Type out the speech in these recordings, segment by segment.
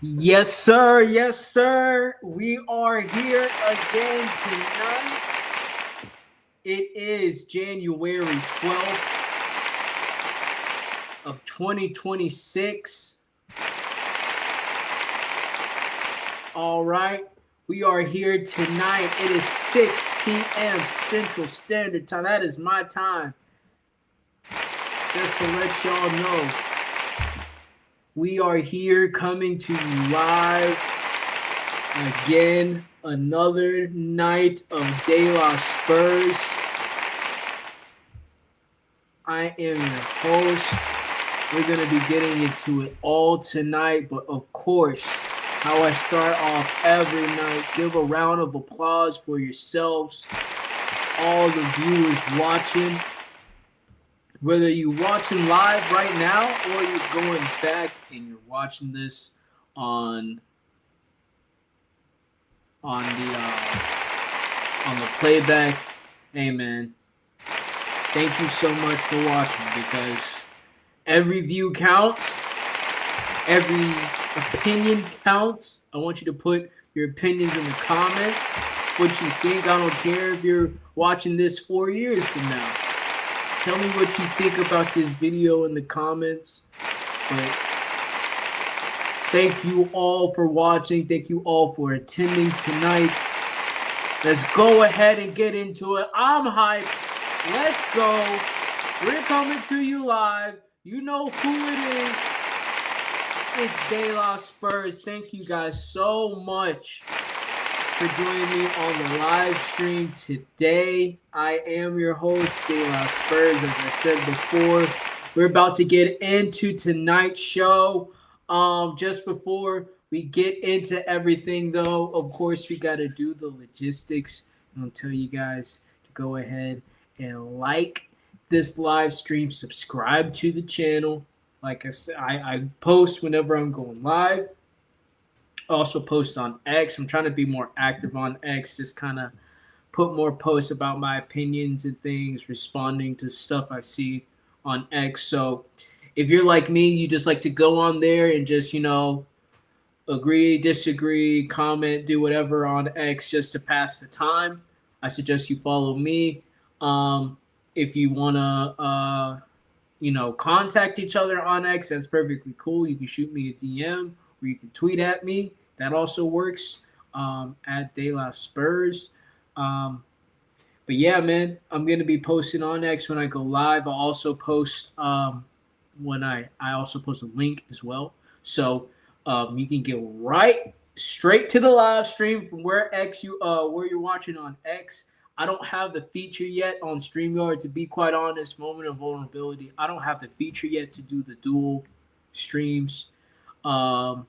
Yes, sir. Yes, sir. We are here again tonight. It is January 12th of 2026. All right. We are here tonight. It is 6 p.m. Central Standard Time. That is my time. Just to let y'all know, we are here coming to you live again. Another night of De La Spurs. I am your host. We're going to be getting into it all tonight, but of course, how I start off every night, give a round of applause for yourselves, all the viewers watching. Whether you're watching live right now or you're going back and you're watching this on the playback, hey man, thank you so much for watching because every view counts, every opinion counts. I want you to put your opinions in the comments, what you think. I don't care if you're watching this 4 years from now. Tell me what you think about this video in the comments. But thank you all for watching. Thank you all for attending tonight. Let's go ahead and get into it. I'm hyped. Let's go. We're coming to you live. You know who it is. It's De La Spurs. Thank you guys so much for joining me on the live stream today. I am your host, De La Spurs. As I said before, we're about to get into tonight's show. Just before we get into everything, though, of course, we got to do the logistics. And I'll tell you guys to go ahead and like this live stream, subscribe to the channel. Like I said, I post whenever I'm going live. Also post on X. I'm trying to be more active on X, just kind of put more posts about my opinions and things, responding to stuff I see on X. So if you're like me, you just like to go on there and just, agree, disagree, comment, do whatever on X just to pass the time, I suggest you follow me. If you want to, contact each other on X, that's perfectly cool. You can shoot me a DM or you can tweet at me. That also works at De La Spurs. But yeah, man, I'm going to be posting on X when I go live. I'll also post when I also post a link as well. So you can get right straight to the live stream from where you're watching on X. I don't have the feature yet on StreamYard, to be quite honest. Moment of vulnerability. I don't have the feature yet to do the dual streams. So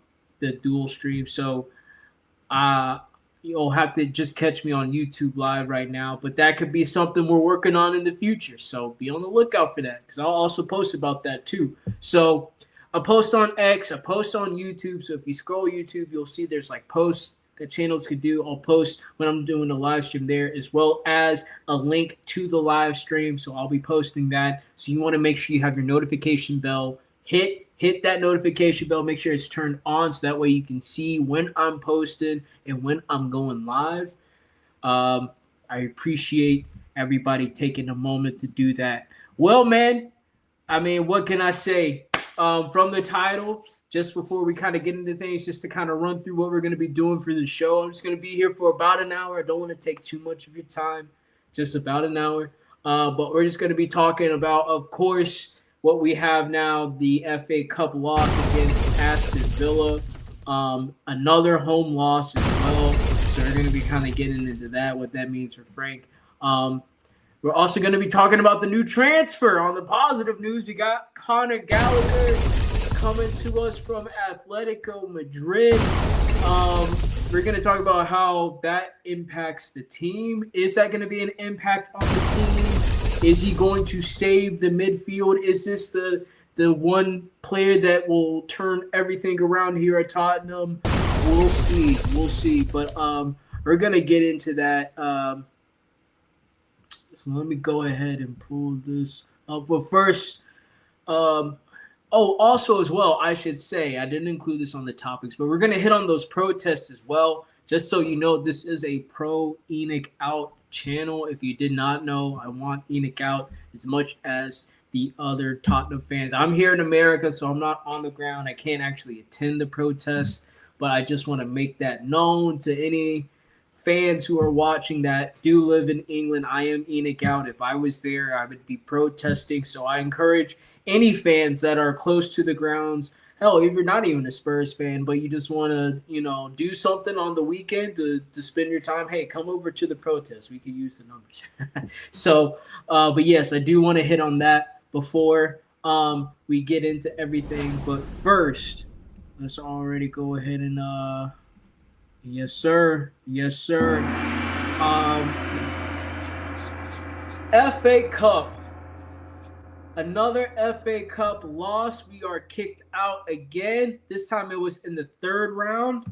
you'll have to just catch me on YouTube live right now. But that could be something we're working on in the future. So be on the lookout for that because I'll also post about that too. So I post on X, I post on YouTube. So if you scroll YouTube, you'll see there's like posts that channels could do. I'll post when I'm doing the live stream there, as well as a link to the live stream. So I'll be posting that. So you want to make sure you have your notification bell. Hit that notification bell. Make sure it's turned on so that way you can see when I'm posting and when I'm going live. I appreciate everybody taking a moment to do that. Well, man, I mean, what can I say? From the title, just before we kind of get into things, just to kind of run through what we're going to be doing for the show. I'm just going to be here for about an hour. I don't want to take too much of your time, just about an hour. But we're just going to be talking about, of course, what we have now, the FA Cup loss against Aston Villa. Another home loss as well. So we're going to be kind of getting into that, what that means for Frank. We're also going to be talking about the new transfer. On the positive news, we got Connor Gallagher coming to us from Atletico Madrid. We're going to talk about how that impacts the team. Is that going to be an impact on the team? Is he going to save the midfield? Is this the one player that will turn everything around here at Tottenham? We'll see. But we're going to get into that. So let me go ahead and pull this up. But first, Oh, also as well, I should say, I didn't include this on the topics, but we're going to hit on those protests as well. Just so you know, this is a pro Enoch out channel. If you did not know, I want Enoch out as much as the other Tottenham fans. I'm here in America, so I'm not on the ground. I can't actually attend the protests, but I just want to make that known to any fans who are watching that do live in England. I am Enoch out. If I was there, I would be protesting. So I encourage any fans that are close to the grounds. Hell, if you're not even a Spurs fan, but you just want to, do something on the weekend to spend your time, hey, come over to the protest. We could use the numbers. So, but yes, I do want to hit on that before we get into everything. But first, let's already go ahead and yes, sir. Yes, sir. FA Cup. Another FA Cup loss. We are kicked out again. This time it was in the third round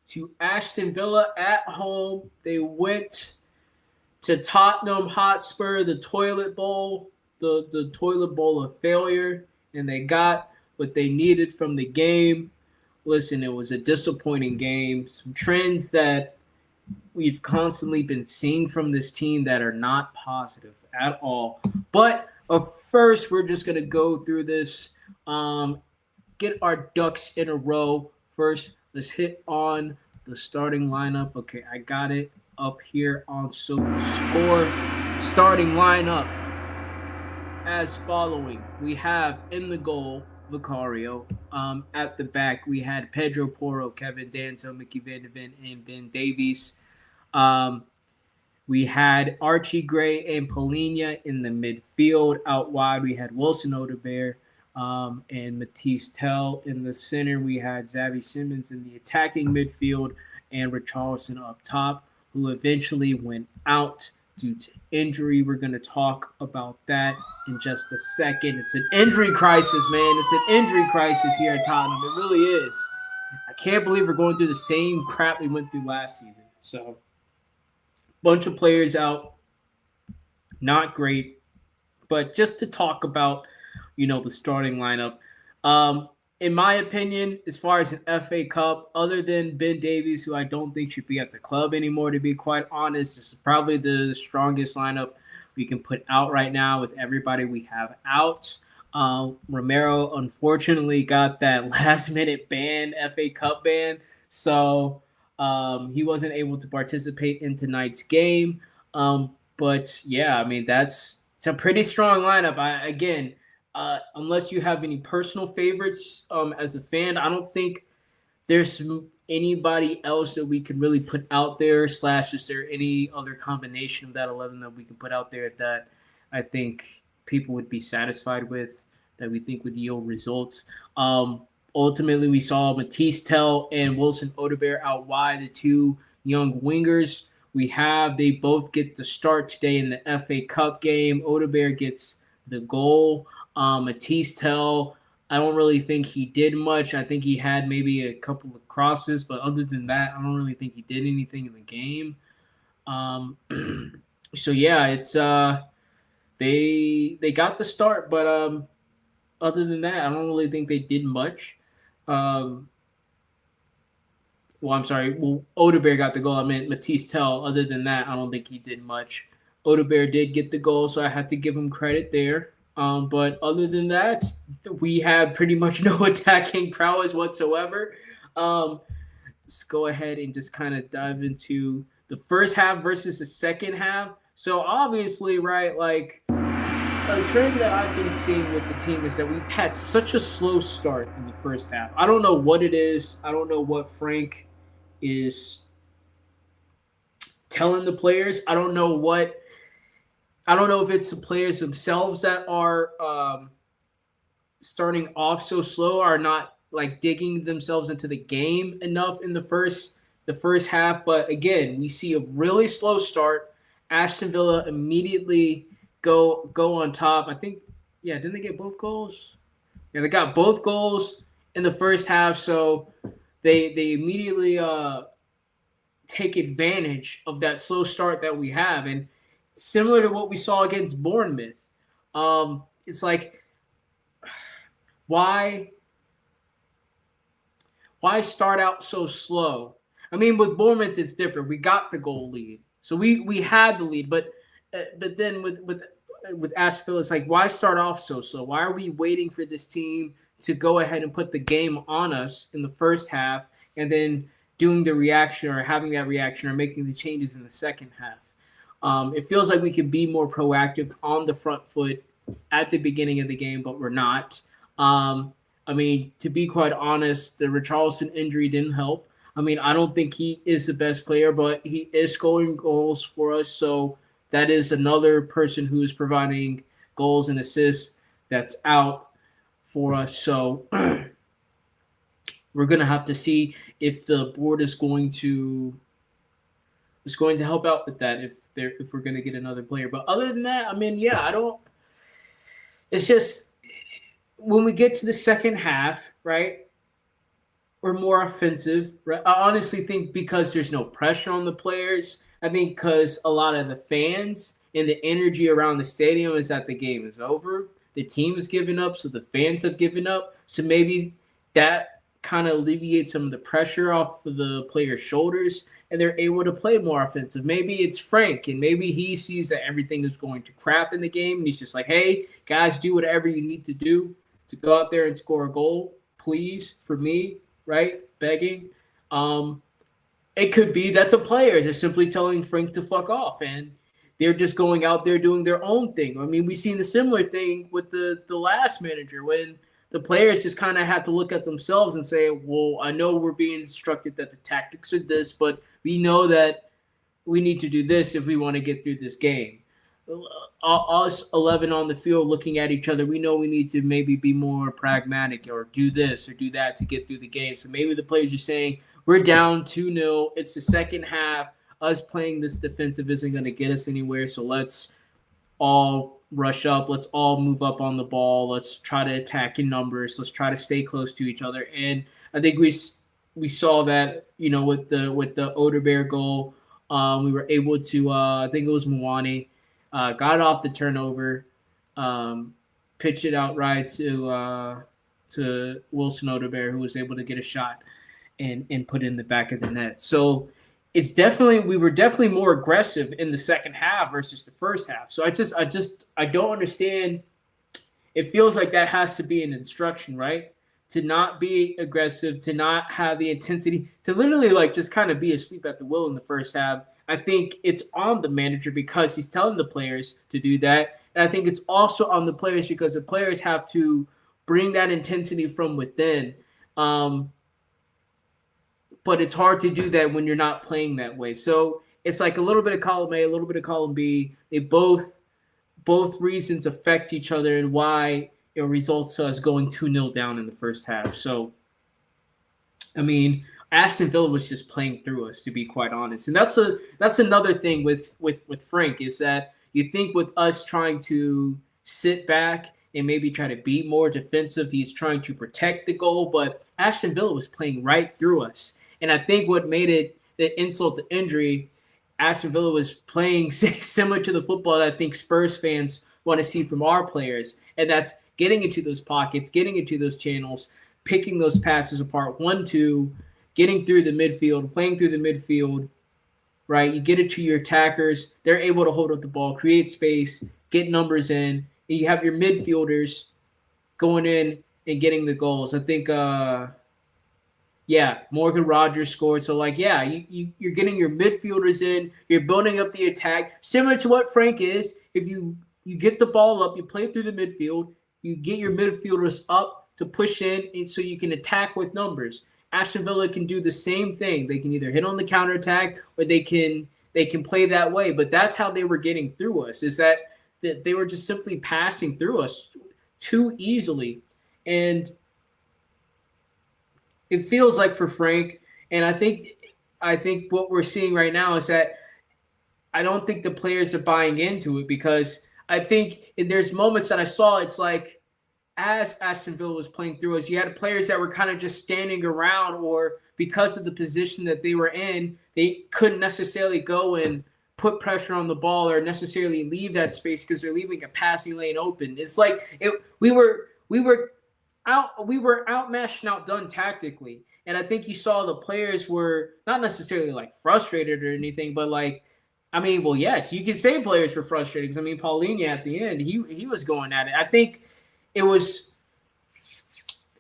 to Ashton Villa at home. They went to Tottenham Hotspur, the toilet bowl, the toilet bowl of failure, and they got what they needed from the game. Listen, it was a disappointing game. Some trends that we've constantly been seeing from this team that are not positive at all. But first, we're just going to go through this, get our ducks in a row. First, let's hit on the starting lineup. Okay, I got it up here on SofaScore. Starting lineup as following. We have in the goal, Vicario. At the back, we had Pedro Porro, Kevin Danso, Mickey Van de Ven, and Ben Davies. We had Archie Gray and Polina in the midfield. Out wide, we had Wilson Odegaard and Matisse Tell. In the center, we had Xavi Simmons in the attacking midfield and Richarlison up top, who eventually went out due to injury. We're going to talk about that in just a second. It's an injury crisis, man. It's an injury crisis here at Tottenham. It really is. I can't believe we're going through the same crap we went through last season. So, bunch of players out. Not great. But just to talk about, the starting lineup. In my opinion, as far as an FA Cup, other than Ben Davies, who I don't think should be at the club anymore, to be quite honest, this is probably the strongest lineup we can put out right now with everybody we have out. Romero, unfortunately, got that last-minute ban, FA Cup ban, so he wasn't able to participate in tonight's game. But, yeah, I mean, it's a pretty strong lineup. Unless you have any personal favorites as a fan, I don't think there's anybody else that we could really put out there, / is there any other combination of that 11 that we can put out there that I think people would be satisfied with, that we think would yield results. Ultimately, we saw Matisse Tell and Wilson Odegaard out wide, the two young wingers they both get the start today in the FA Cup game. Odegaard gets the goal. Matisse Tell, I don't really think he did much. I think he had maybe a couple of crosses, but other than that, I don't really think he did anything in the game. So yeah, it's they got the start, but other than that, I don't really think they did much. I'm sorry. Well, Odegaard got the goal. I meant Matisse Tell. Other than that, I don't think he did much. Odegaard did get the goal, so I have to give him credit there. But other than that, we have pretty much no attacking prowess whatsoever. Let's go ahead and just kind of dive into the first half versus the second half. So obviously, right, like a trend that I've been seeing with the team is that we've had such a slow start in the first half. I don't know what it is. I don't know what Frank is telling the players. I don't know if it's the players themselves that are starting off so slow, are not like digging themselves into the game enough in the first half. But again, we see a really slow start. Ashton Villa immediately go on top. I think, didn't they get both goals? Yeah, they got both goals in the first half, so they immediately take advantage of that slow start that we have. And similar to what we saw against Bournemouth, it's like why start out so slow? I mean, with Bournemouth, it's different. We got the goal lead, so we had the lead. But then with Ashton Villa, it's like, why start off so slow? Why are we waiting for this team to go ahead and put the game on us in the first half, and then doing the reaction or having that reaction or making the changes in the second half? It feels like we could be more proactive on the front foot at the beginning of the game, but we're not. I mean, to be quite honest, the Richarlison injury didn't help. I mean, I don't think he is the best player, but he is scoring goals for us. So that is another person who is providing goals and assists that's out for us. So we're going to have to see if the board is going to help out with that if we're going to get another player. But other than that, I mean, yeah, I don't. It's just when we get to the second half, right? We're more offensive, right? I honestly think because there's no pressure on the players. I think because a lot of the fans and the energy around the stadium is that the game is over. The team has given up, so the fans have given up. So maybe that kind of alleviates some of the pressure off of the players' shoulders, and they're able to play more offensive. Maybe it's Frank, and maybe he sees that everything is going to crap in the game, and he's just like, hey, guys, do whatever you need to do to go out there and score a goal, please, for me, right? Begging. It could be that the players are simply telling Frank to fuck off, and they're just going out there doing their own thing. I mean, we've seen the similar thing with the last manager when the players just kind of had to look at themselves and say, well, I know we're being instructed that the tactics are this, but we know that we need to do this if we want to get through this game. Us 11 on the field looking at each other, we know we need to maybe be more pragmatic or do this or do that to get through the game. So maybe the players are saying, we're down 2-0. It's the second half. Us playing this defensive isn't going to get us anywhere, so let's all rush up. Let's all move up on the ball. Let's try to attack in numbers. Let's try to stay close to each other. And I think we saw that, with the Oderbear goal. We were able to, I think it was Mwani, got it off the turnover, pitched it out right to Wilson Oderbear, who was able to get a shot and put it in the back of the net. So we were definitely more aggressive in the second half versus the first half. So I don't understand. It feels like that has to be an instruction, right? To not be aggressive, to not have the intensity, to literally just kind of be asleep at the wheel in the first half. I think it's on the manager because he's telling the players to do that. And I think it's also on the players because the players have to bring that intensity from within. But it's hard to do that when you're not playing that way. So it's like a little bit of column A, a little bit of column B. They both reasons affect each other and why it results us going 2-0 down in the first half. So, I mean, Aston Villa was just playing through us, to be quite honest. And that's another thing with Frank is that you think with us trying to sit back and maybe try to be more defensive, he's trying to protect the goal, but Aston Villa was playing right through us. And I think what made it the insult to injury, Ashton Villa was playing similar to the football that I think Spurs fans want to see from our players. And that's getting into those pockets, getting into those channels, picking those passes apart, 1-2, getting through the midfield, playing through the midfield, right? You get it to your attackers. They're able to hold up the ball, create space, get numbers in. And you have your midfielders going in and getting the goals. I think Morgan Rogers scored. So, you're getting your midfielders in. You're building up the attack, similar to what Frank is. If you get the ball up, you play through the midfield, you get your midfielders up to push in and so you can attack with numbers. Aston Villa can do the same thing. They can either hit on the counterattack or they can play that way. But that's how they were getting through us, is that they were just simply passing through us too easily. And it feels like for Frank, and I think what we're seeing right now is that I don't think the players are buying into it, because I think there's moments that I saw, it's like as Aston Villa was playing through us, you had players that were kind of just standing around, or because of the position that they were in, they couldn't necessarily go and put pressure on the ball or necessarily leave that space because they're leaving a passing lane open. It's like we were we were outmatched and outdone tactically. And I think you saw the players were not necessarily like frustrated or anything, but like, I mean, well, yes, you can say players were frustrated because I mean, Paulinho at the end, he was going at it. I think it was.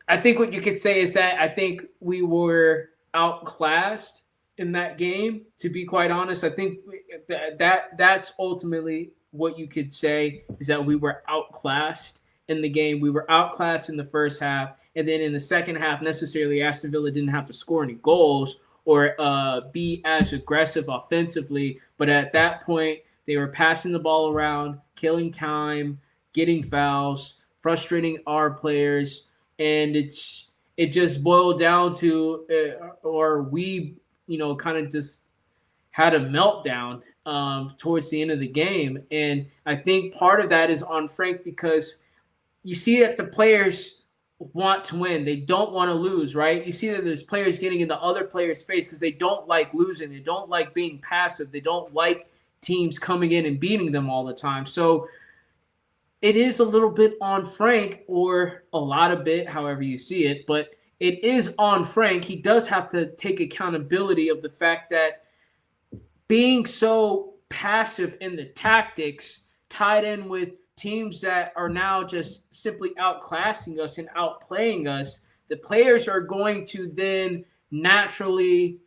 I think what you could say is that I think we were outclassed in that game. To be quite honest, I think that's ultimately what you could say is that we were outclassed in the game. We were outclassed in the first half, and then in the second half, necessarily Aston Villa didn't have to score any goals or be as aggressive offensively. But at that point, they were passing the ball around, killing time, getting fouls, frustrating our players, and it just boiled down to or we kind of just had a meltdown towards the end of the game. And I think part of that is on Frank because you see that the players want to win. They don't want to lose, right? You see that there's players getting in the other players' face because they don't like losing. They don't like being passive. They don't like teams coming in and beating them all the time. So it is a little bit on Frank, or a lot of bit, however you see it, but it is on Frank. He does have to take accountability of the fact that being so passive in the tactics tied in with teams that are now just simply outclassing us and outplaying us, the players are going to then naturally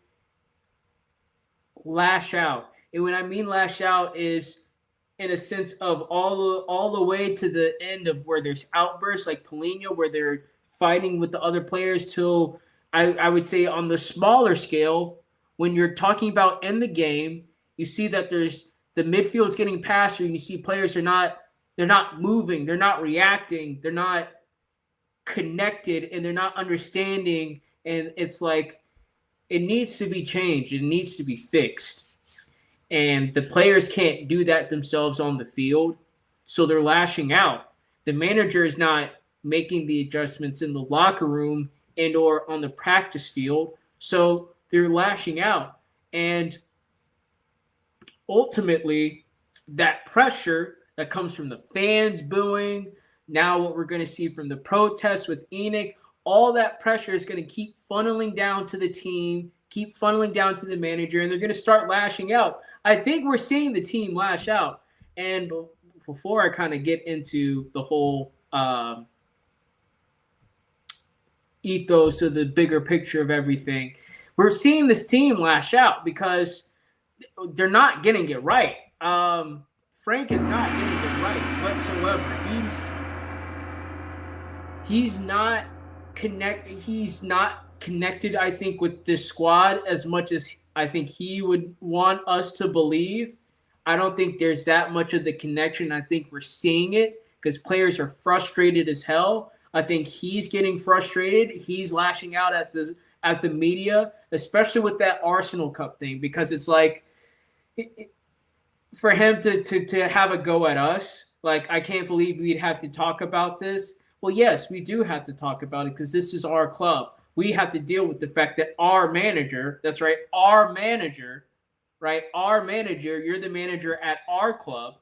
lash out. And when I mean lash out is in a sense of all the way to the end of where there's outbursts like Paulinho, where they're fighting with the other players till I would say on the smaller scale, when you're talking about in the game, you see that there's the midfield is getting past you. You see players they're not moving, they're not reacting, they're not connected, and they're not understanding. And it's like it needs to be changed. It needs to be fixed. And the players can't do that themselves on the field, so they're lashing out. The manager is not making the adjustments in the locker room and or on the practice field, so they're lashing out. And ultimately, that pressure that comes from the fans booing, now what we're going to see from the protests with Enoch, all that pressure is going to keep funneling down to the team, keep funneling down to the manager, and they're going to start lashing out. I think we're seeing the team lash out. And before I kind of get into the whole ethos of the bigger picture of everything, we're seeing this team lash out because they're not getting it right. Frank is not getting it right whatsoever. He's not connected, I think, with this squad as much as I think he would want us to believe. I don't think there's that much of the connection. I think we're seeing it because players are frustrated as hell. I think he's getting frustrated. He's lashing out at the media, especially with that Arsenal Cup thing, because it's like for him to have a go at us, like, I can't believe we'd have to talk about this. Well, yes, we do have to talk about it because this is our club. We have to deal with the fact that our manager, that's right, our manager, you're the manager at our club,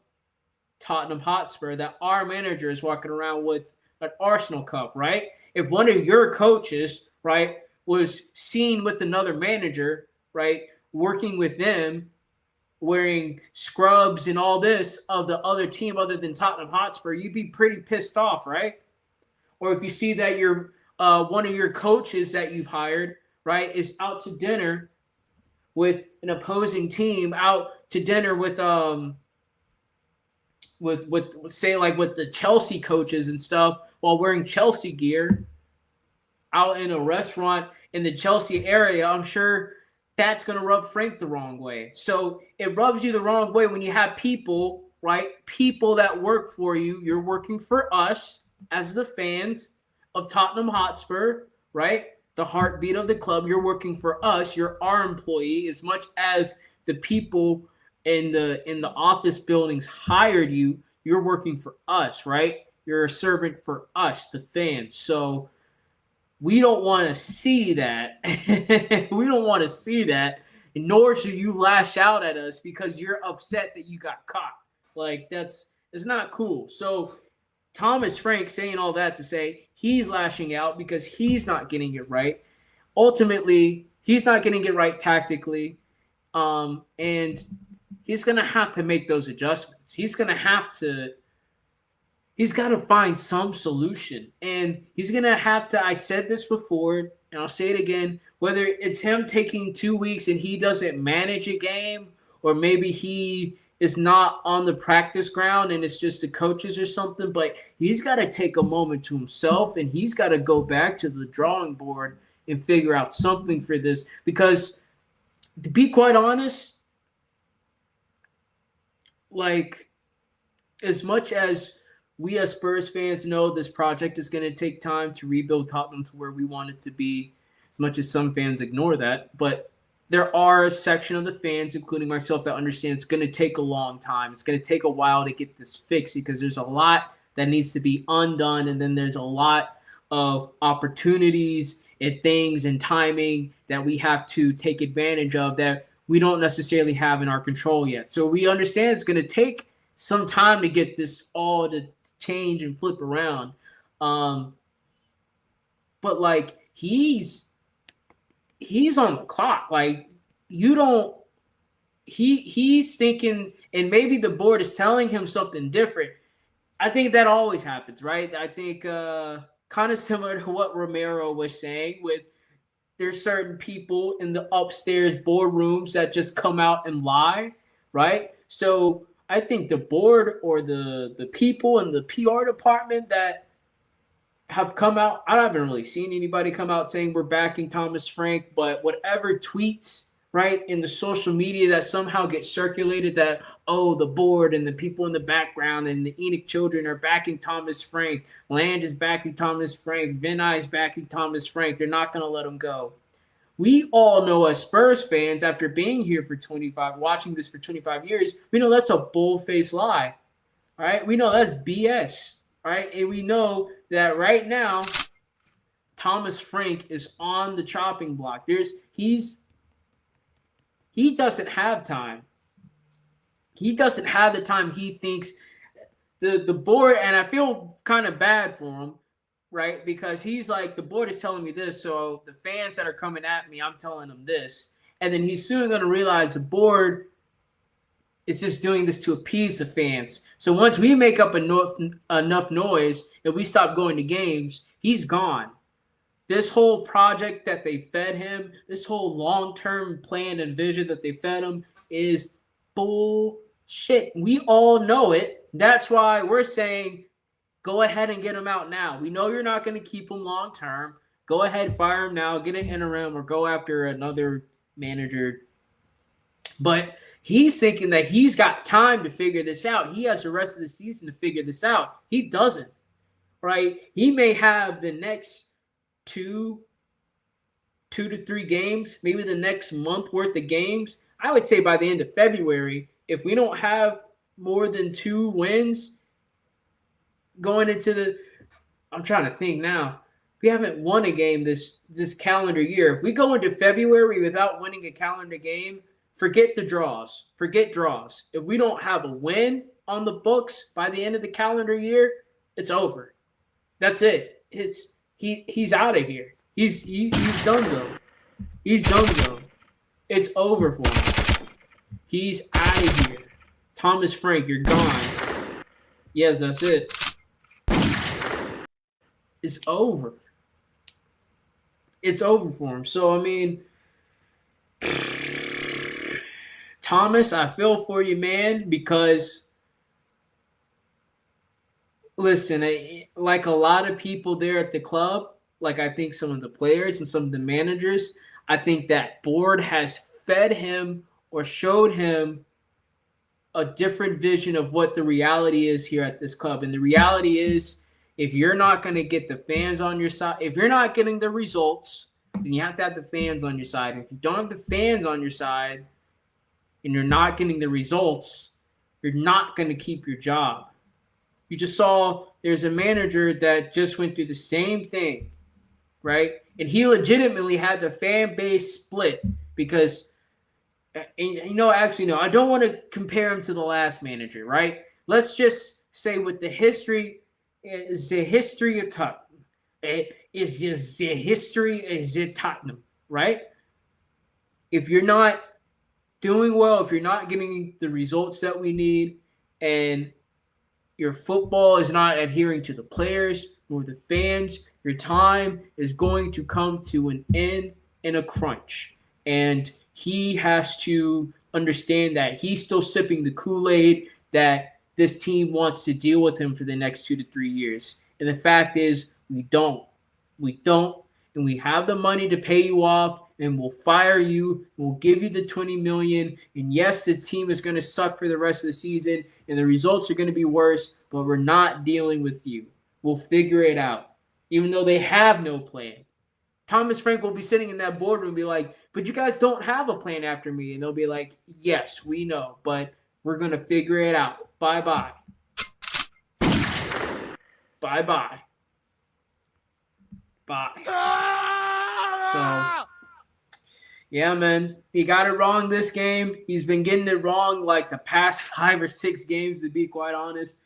Tottenham Hotspur, that our manager is walking around with an Arsenal Cup, right? If one of your coaches, right, was seen with another manager, right, working with them, wearing scrubs and all this of the other team other than Tottenham Hotspur, you'd be pretty pissed off, right? Or if you see that you're one of your coaches that you've hired, right, is out to dinner with an opposing team, out to dinner with say like with the Chelsea coaches and stuff while wearing Chelsea gear out in a restaurant in the Chelsea area, I'm sure that's going to rub Frank the wrong way. So it rubs you the wrong way when you have people, right, people that work for you. You're working for us as the fans of Tottenham Hotspur, right? The heartbeat of the club. You're working for us. You're our employee as much as the people in the office buildings hired you. You're working for us, right? You're a servant for us, the fans. So we don't want to see that. We don't want to see that. Nor should you lash out at us because you're upset that you got caught. Like, it's not cool. So Thomas Frank saying all that to say he's lashing out because he's not getting it right. Ultimately, he's not getting it right tactically. And he's going to have to make those adjustments. He's got to find some solution. And he's going to have to, I said this before, and I'll say it again, whether it's him taking 2 weeks and he doesn't manage a game, or maybe he is not on the practice ground and it's just the coaches or something, but he's got to take a moment to himself and he's got to go back to the drawing board and figure out something for this. Because to be quite honest, like, as much as we as Spurs fans know this project is going to take time to rebuild Tottenham to where we want it to be, as much as some fans ignore that, but there are a section of the fans, including myself, that understand it's going to take a long time. It's going to take a while to get this fixed because there's a lot that needs to be undone, and then there's a lot of opportunities and things and timing that we have to take advantage of that we don't necessarily have in our control yet. So we understand it's going to take some time to get this all to change and flip around. But like he's on the clock. Like he's thinking, and maybe the board is telling him something different. I think that always happens, right? I think kind of similar to what Romero was saying with there's certain people in the upstairs boardrooms that just come out and lie, right? So I think the board or the people in the PR department that have come out, I haven't really seen anybody come out saying we're backing Thomas Frank, but whatever tweets, right, in the social media that somehow get circulated that, oh, the board and the people in the background and the Enoch children are backing Thomas Frank, Lange is backing Thomas Frank, Vinay is backing Thomas Frank, they're not going to let him go. We all know as Spurs fans, after being here for watching this for 25 years, we know that's a bull-faced lie, all right? We know that's BS, all right? And we know that right now, Thomas Frank is on the chopping block. He doesn't have time. He doesn't have the time he thinks the board, and I feel kind of bad for him, right? Because he's like, the board is telling me this, so the fans that are coming at me, I'm telling them this. And then he's soon going to realize the board is just doing this to appease the fans. So once we make up enough noise and we stop going to games, he's gone. This whole project that they fed him, this whole long-term plan and vision that they fed him is bullshit. We all know it. That's why we're saying go ahead and get him out now. We know you're not going to keep him long-term. Go ahead, fire him now, get an interim, or go after another manager. But he's thinking that he's got time to figure this out. He has the rest of the season to figure this out. He doesn't, right? He may have the next two to three games, maybe the next month worth of games. I would say by the end of February, if we don't have more than 2 wins going into I'm trying to think now. We haven't won a game this calendar year. If we go into February without winning a calendar game, forget the draws. Forget draws. If we don't have a win on the books by the end of the calendar year, it's over. That's it. He's out of here. He's donezo. He's donezo. It's over for him. He's out of here. Thomas Frank, you're gone. Yes, that's it. It's over. It's over for him. So, I mean, Thomas, I feel for you, man, because, listen, like a lot of people there at the club, like I think some of the players and some of the managers, I think that board has fed him or showed him a different vision of what the reality is here at this club. And the reality is, if you're not going to get the fans on your side, if you're not getting the results, then you have to have the fans on your side. And if you don't have the fans on your side and you're not getting the results, you're not going to keep your job. You just saw there's a manager that just went through the same thing, right? And he legitimately had the fan base split because, actually, no, I don't want to compare him to the last manager, right? Let's just say with the history is the history of Tottenham. It is just the history is it Tottenham, right? If you're not doing well, if you're not getting the results that we need, and your football is not adhering to the players nor the fans, your time is going to come to an end in a crunch. And he has to understand that he's still sipping the Kool-Aid that this team wants to deal with him for the next 2 to 3 years. And the fact is, we don't. We don't. And we have the money to pay you off, and we'll fire you. We'll give you the $20 million. And yes, the team is going to suck for the rest of the season, and the results are going to be worse, but we're not dealing with you. We'll figure it out, even though they have no plan. Thomas Frank will be sitting in that boardroom and be like, but you guys don't have a plan after me. And they'll be like, yes, we know, but we're going to figure it out. Bye-bye. Bye-bye. Bye. So, yeah, man. He got it wrong this game. He's been getting it wrong like the past 5 or 6 games, to be quite honest.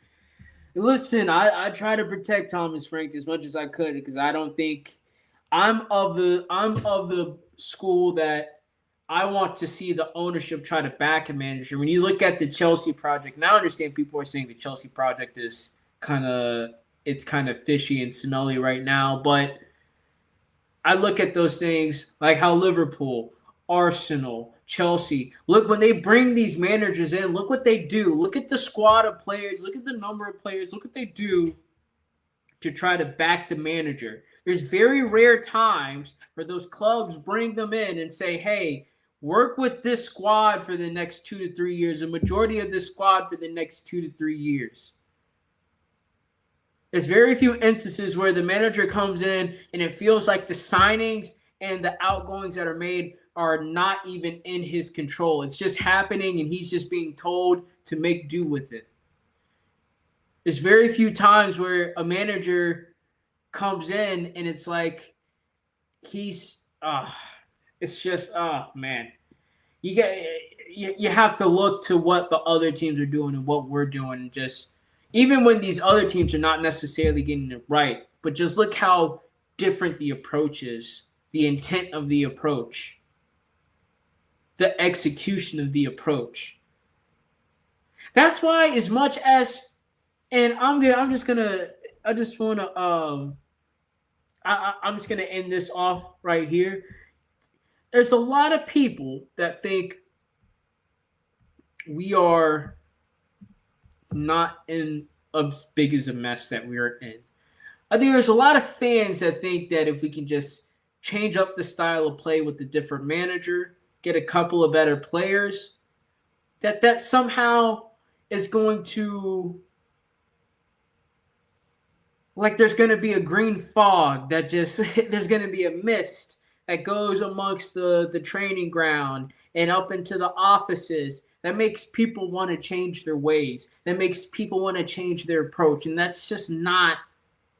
And listen, I try to protect Thomas Frank as much as I could because I don't think I'm of the school that I want to see the ownership try to back a manager. When you look at the Chelsea project, now I understand people are saying the Chelsea project is kind of fishy and smelly right now, but I look at those things like how Liverpool, Arsenal, Chelsea, look, when they bring these managers in, look what they do. Look at the squad of players. Look at the number of players. Look what they do to try to back the manager. There's very rare times where those clubs bring them in and say, hey, work with this squad for the next 2 to 3 years, a majority of this squad for the next 2 to 3 years. There's very few instances where the manager comes in and it feels like the signings and the outgoings that are made are not even in his control. It's just happening and he's just being told to make do with it. There's very few times where a manager comes in and it's like it's just man. You have to look to what the other teams are doing and what we're doing, and just even when these other teams are not necessarily getting it right, but just look how different the approach is, the intent of the approach, the execution of the approach. That's why, as much as, and I'm just gonna end this off right here. There's a lot of people that think we are not in as big as a mess that we are in. I think there's a lot of fans that think that if we can just change up the style of play with a different manager, get a couple of better players, that somehow is going to, like, there's going to be a green fog that just there's going to be a mist that goes amongst the training ground and up into the offices that makes people want to change their ways, that makes people want to change their approach. And it's just not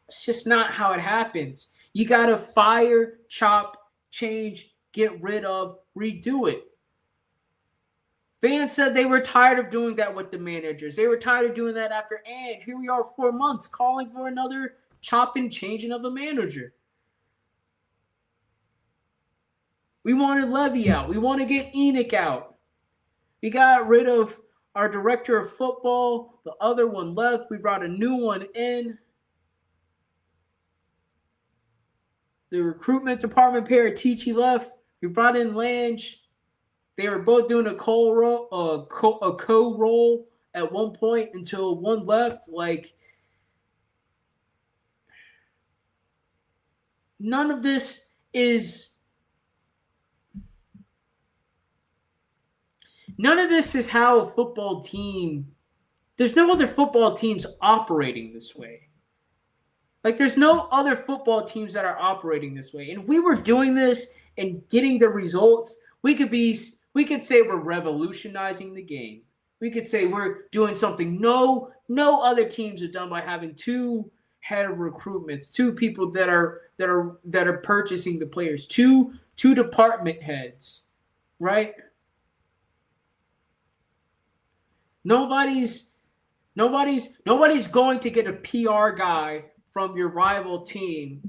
how it happens. You got to fire, chop, change, get rid of, redo it. Fans said they were tired of doing that with the managers. They were tired of doing that after Ange. Here we are 4 months calling for another chop and changing of a manager. We wanted Levy out. We want to get Enoch out. We got rid of our director of football. The other one left. We brought a new one in. The recruitment department, Paratici, left. We brought in Lange. They were both doing a co-role at one point until one left. Like, none of this is how a football team. There's no other football teams operating this way. Like, there's no other football teams that are operating this way. And if we were doing this and getting the results, we could say we're revolutionizing the game. We could say we're doing something no other teams have done by having 2 head of recruitments, 2 people that are purchasing the players, two department heads, right? Nobody's Nobody's going to get a PR guy from your rival team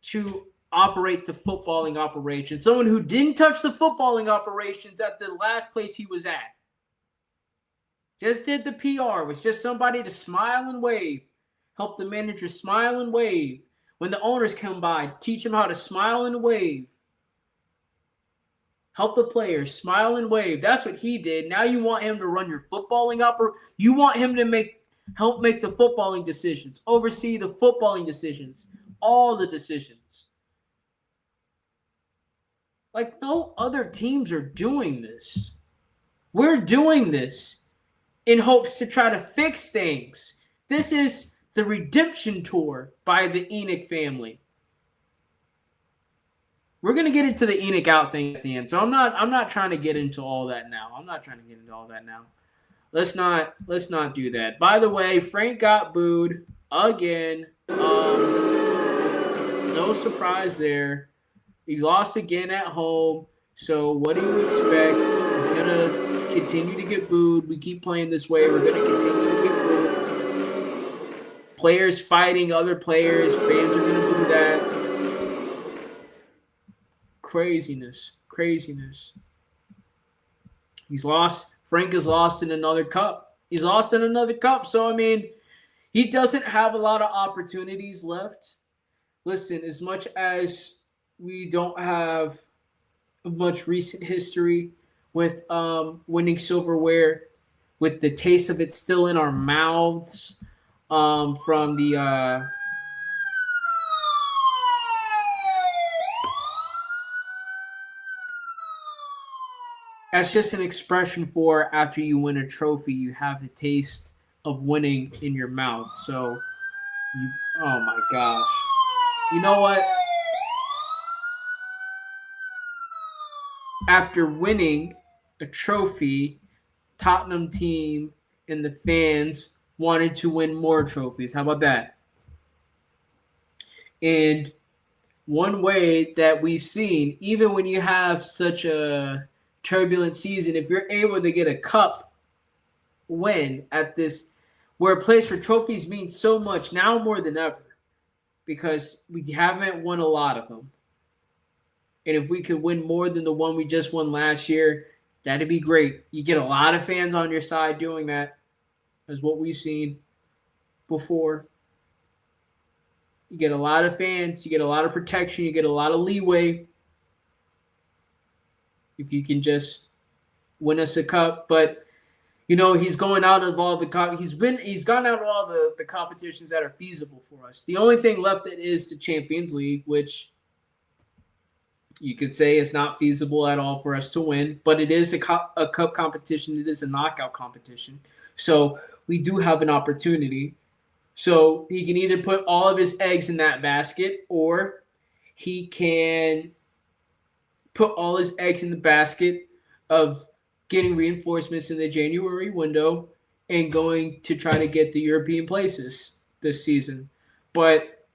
to operate the footballing operation. Someone who didn't touch the footballing operations at the last place he was at. Just did the PR. Was just somebody to smile and wave. Help the manager smile and wave. When the owners come by, teach them how to smile and wave. Help the players smile and wave. That's what he did. Now you want him to run your footballing operation. You want him to help make the footballing decisions, oversee the footballing decisions, all the decisions. Like no other teams are doing this. We're doing this in hopes to try to fix things. This is the redemption tour by the Enoch family. We're gonna get into the Enoch out thing at the end, so I'm not trying to get into all that now. Let's not do that. By the way, Frank got booed again. No surprise there. He lost again at home. So what do you expect? He's gonna continue to get booed. We keep playing this way. We're gonna continue to get booed. Players fighting other players. Fans are gonna boo that. Craziness. He's lost. Frank is lost in another cup. So, I mean, he doesn't have a lot of opportunities left. Listen, as much as we don't have much recent history with winning silverware, with the taste of it still in our mouths from the that's just an expression for after you win a trophy, you have the taste of winning in your mouth. So, oh my gosh. You know what? After winning a trophy, Tottenham team and the fans wanted to win more trophies. How about that? And one way that we've seen, even when you have such a turbulent season, if you're able to get a cup win at this, where a place where trophies mean so much now more than ever, because we haven't won a lot of them. And if we could win more than the one we just won last year, that'd be great. You get a lot of fans on your side doing that, is what we've seen before. You get a lot of fans, you get a lot of protection, you get a lot of leeway if you can just win us a cup. But he's going out of all the he's gone out of all the competitions that are feasible for us. The only thing left is the Champions League, which you could say is not feasible at all for us to win, but it is a cup competition. It is a knockout competition. So we do have an opportunity. So he can either put all of his eggs in that basket, or he can put all his eggs in the basket of getting reinforcements in the January window and going to try to get the European places this season. But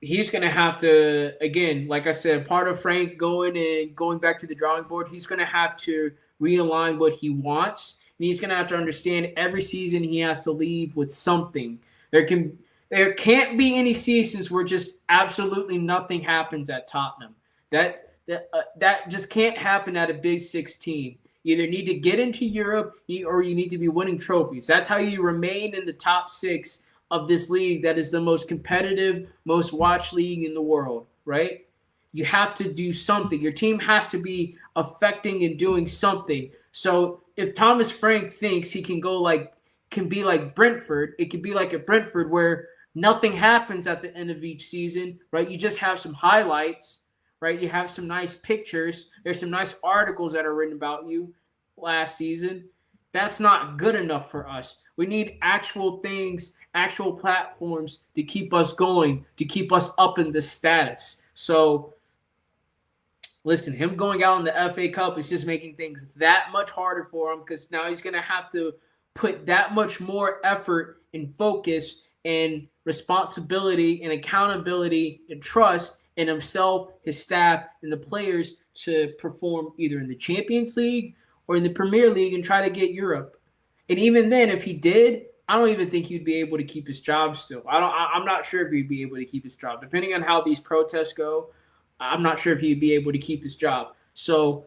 he's going to have to, again, like I said, part of Frank going back to the drawing board, he's going to have to realign what he wants. And he's going to have to understand every season he has to leave with something. There can't be any seasons where just absolutely nothing happens at Tottenham. That just can't happen at a Big Six team. You either need to get into Europe or you need to be winning trophies. That's how you remain in the top six of this league that is the most competitive, most watched league in the world, right? You have to do something. Your team has to be affecting and doing something. So if Thomas Frank thinks he can be like Brentford, it could be like a Brentford where nothing happens at the end of each season, right? You just have some highlights, right? You have some nice pictures. There's some nice articles that are written about you last season. That's not good enough for us. We need actual things, actual platforms to keep us going, to keep us up in this status. So, listen, him going out in the FA Cup is just making things that much harder for him, because now he's going to have to put that much more effort and focus and responsibility and accountability and trust in himself, his staff, and the players to perform either in the Champions League or in the Premier League and try to get Europe. And even then, if he did, I don't even think he'd be able to keep his job still. I'm not sure if he'd be able to keep his job. Depending on how these protests go, I'm not sure if he'd be able to keep his job. So,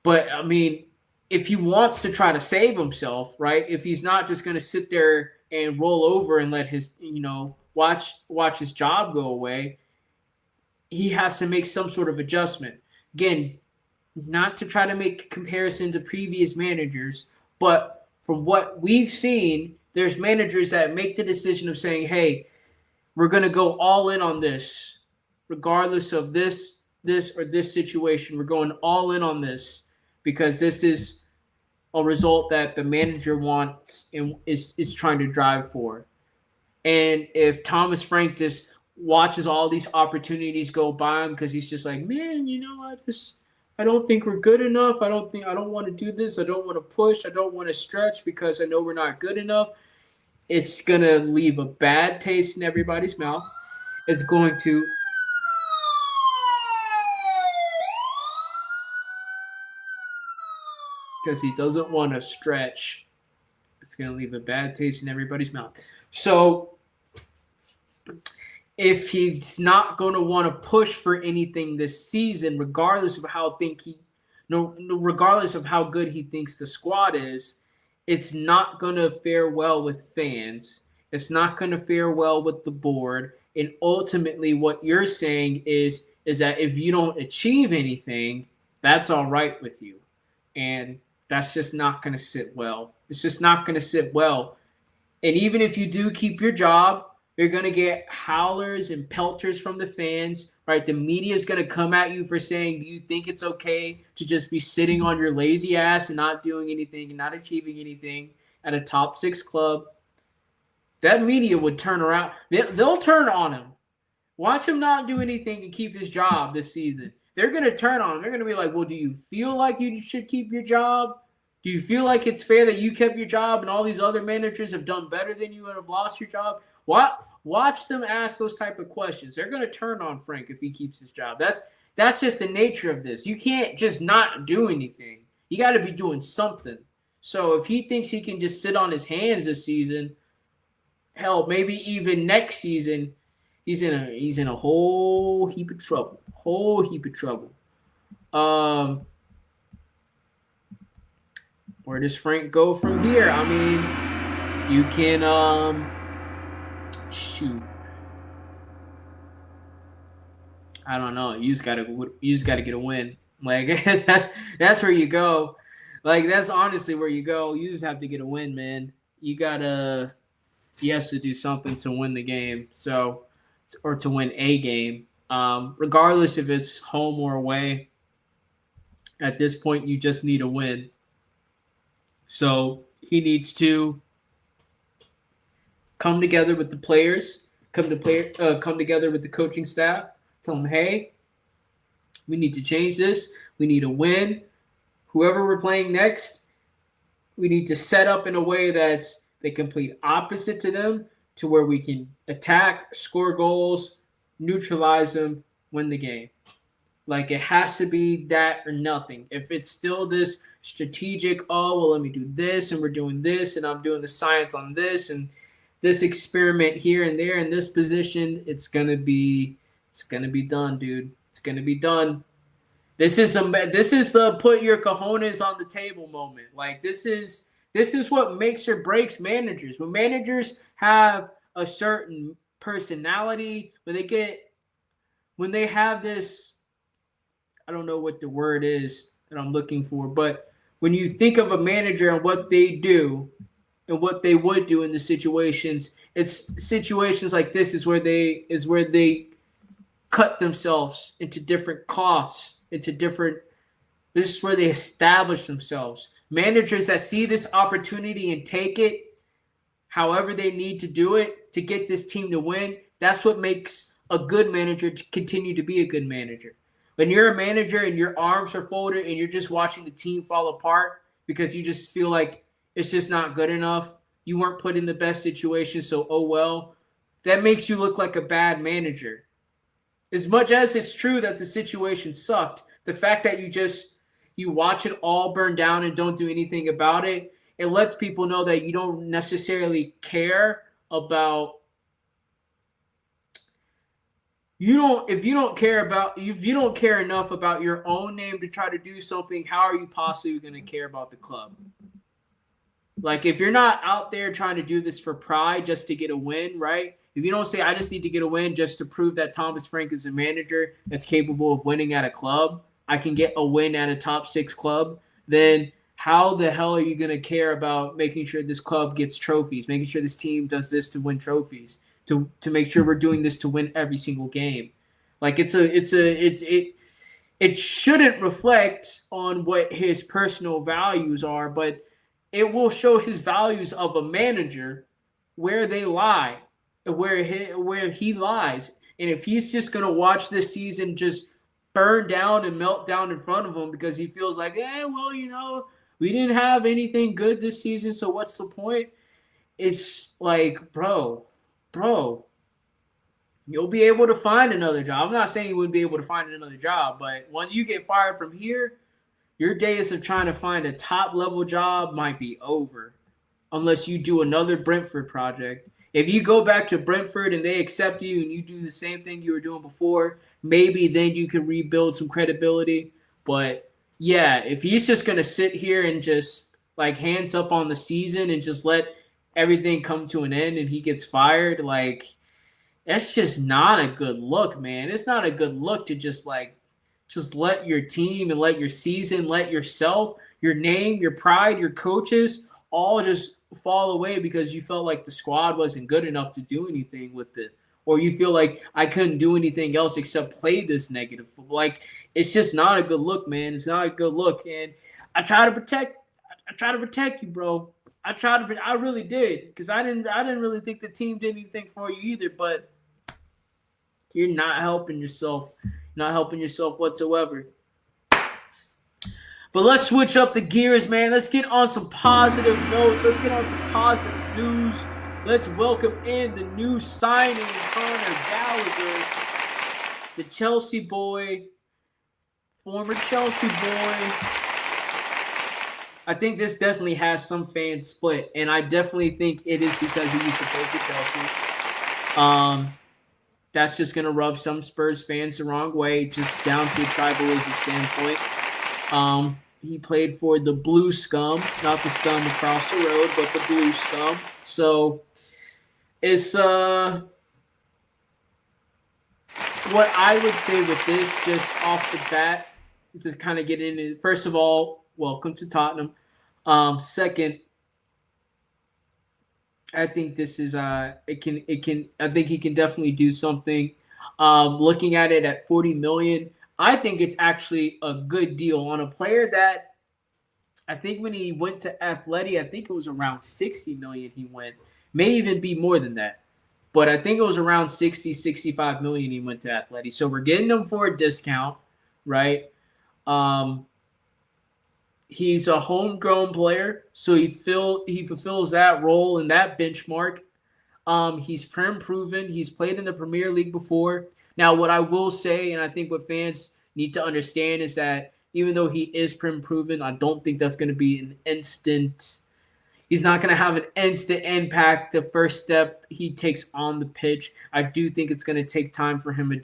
but I mean, if he wants to try to save himself, right? If he's not just going to sit there and roll over and let his, watch his job go away, he has to make some sort of adjustment. Again, not to try to make a comparison to previous managers, but from what we've seen, there's managers that make the decision of saying, hey, we're going to go all in on this, regardless of this, or this situation. We're going all in on this because this is a result that the manager wants and is trying to drive for. And if Thomas Frank just watches all these opportunities go by him because he's just like, man, I don't think we're good enough. I don't want to do this. I don't want to push. I don't want to stretch because I know we're not good enough. It's going to leave a bad taste in everybody's mouth. It's going to because he doesn't want to stretch. It's going to leave a bad taste in everybody's mouth. So if he's not going to want to push for anything this season, regardless of regardless of how good he thinks the squad is, it's not going to fare well with fans. It's not going to fare well with the board. And ultimately, what you're saying is that if you don't achieve anything, that's all right with you. And that's just not going to sit well. It's just not going to sit well. And even if you do keep your job, you're going to get howlers and pelters from the fans, right? The media is going to come at you for saying you think it's okay to just be sitting on your lazy ass and not doing anything and not achieving anything at a top 6 club. That media would turn around. They'll turn on him. Watch him not do anything and keep his job this season. They're going to turn on him. They're going to be like, well, do you feel like you should keep your job? Do you feel like it's fair that you kept your job and all these other managers have done better than you and have lost your job? Watch them ask those type of questions. They're going to turn on Frank if he keeps his job. That's just the nature of this. You can't just not do anything. You got to be doing something. So if he thinks he can just sit on his hands this season, hell, maybe even next season, he's in a whole heap of trouble. Where does Frank go from here? I mean, you can shoot. I don't know. You just gotta get a win. Like that's where you go. Like that's honestly where you go. You just have to get a win, man. He has to do something to win the game. So, or to win a game, regardless if it's home or away. At this point, you just need a win. So he needs to come together with the players, come together with the coaching staff, tell them, hey, we need to change this. We need a win. Whoever we're playing next, we need to set up in a way that's the complete opposite to them, to where we can attack, score goals, neutralize them, win the game. Like, it has to be that or nothing. If it's still this strategic, let me do this, and we're doing this, and I'm doing the science on this, and this experiment here and there in this position, it's gonna be done, dude. It's gonna be done. This is the put your cojones on the table moment. Like, this is what makes or breaks managers. When managers have a certain personality, when they have this, I don't know what the word is that I'm looking for, but when you think of a manager and what they do and what they would do in the situations, it's situations like this is where they cut themselves into different cloths, this is where they establish themselves. Managers that see this opportunity and take it however they need to do it to get this team to win, that's what makes a good manager to continue to be a good manager. When you're a manager and your arms are folded and you're just watching the team fall apart because you just feel like it's just not good enough, you weren't put in the best situation, so oh well, that makes you look like a bad manager. As much as it's true that the situation sucked, the fact that you watch it all burn down and don't do anything about it, it lets people know that you don't necessarily care about if you don't care enough about your own name to try to do something, how are you possibly going to care about the club? Like, if you're not out there trying to do this for pride just to get a win, right? If you don't say, I just need to get a win just to prove that Thomas Frank is a manager that's capable of winning at a club, I can get a win at a top 6 club, then how the hell are you going to care about making sure this club gets trophies, making sure this team does this to win trophies, to make sure we're doing this to win every single game? Like, it shouldn't reflect on what his personal values are, but it will show his values of a manager where they lie, where he lies. And if he's just going to watch this season just burn down and melt down in front of him because he feels like, we didn't have anything good this season, so what's the point? It's like, bro, you'll be able to find another job. I'm not saying you wouldn't be able to find another job, but once you get fired from here, your days of trying to find a top-level job might be over unless you do another Brentford project. If you go back to Brentford and they accept you and you do the same thing you were doing before, maybe then you can rebuild some credibility. But, yeah, if he's just going to sit here and just, like, hands up on the season and just let everything come to an end and he gets fired, like, that's just not a good look, man. It's not a good look to just let your team and let your season, let yourself, your name, your pride, your coaches all just fall away because you felt like the squad wasn't good enough to do anything with it. Or you feel like I couldn't do anything else except play this negative football. Like, it's just not a good look, man. It's not a good look. And I try to protect you, bro. I really did. Because I didn't really think the team did anything for you either, but you're not helping yourself. Not helping yourself whatsoever. But let's switch up the gears, man. Let's get on some positive notes. Let's get on some positive news. Let's welcome in the new signing, Connor Gallagher, the Chelsea boy, former Chelsea boy. I think this definitely has some fan split, and I definitely think it is because he used to play for Chelsea. That's just going to rub some Spurs fans the wrong way, just down to a tribalism standpoint. He played for the Blue Scum, not the scum across the road, but the Blue Scum. So it's what I would say with this, just off the bat, just kind of get into it. First of all, welcome to Tottenham. Second, I think this is I think he can definitely do something. Looking at it at 40 million, I think it's actually a good deal on a player that I think when he went to Atleti, I think it was around 60 million he went. May even be more than that. But I think it was around 60, 65 million he went to Atleti. So we're getting him for a discount, right? He's a homegrown player, so he fulfills that role and that benchmark. He's proven. He's played in the Premier League before. Now, what I will say, and I think what fans need to understand, is that even though he is proven, I don't think that's going to be an instant. He's not going to have an instant impact the first step he takes on the pitch. I do think it's going to take time for him to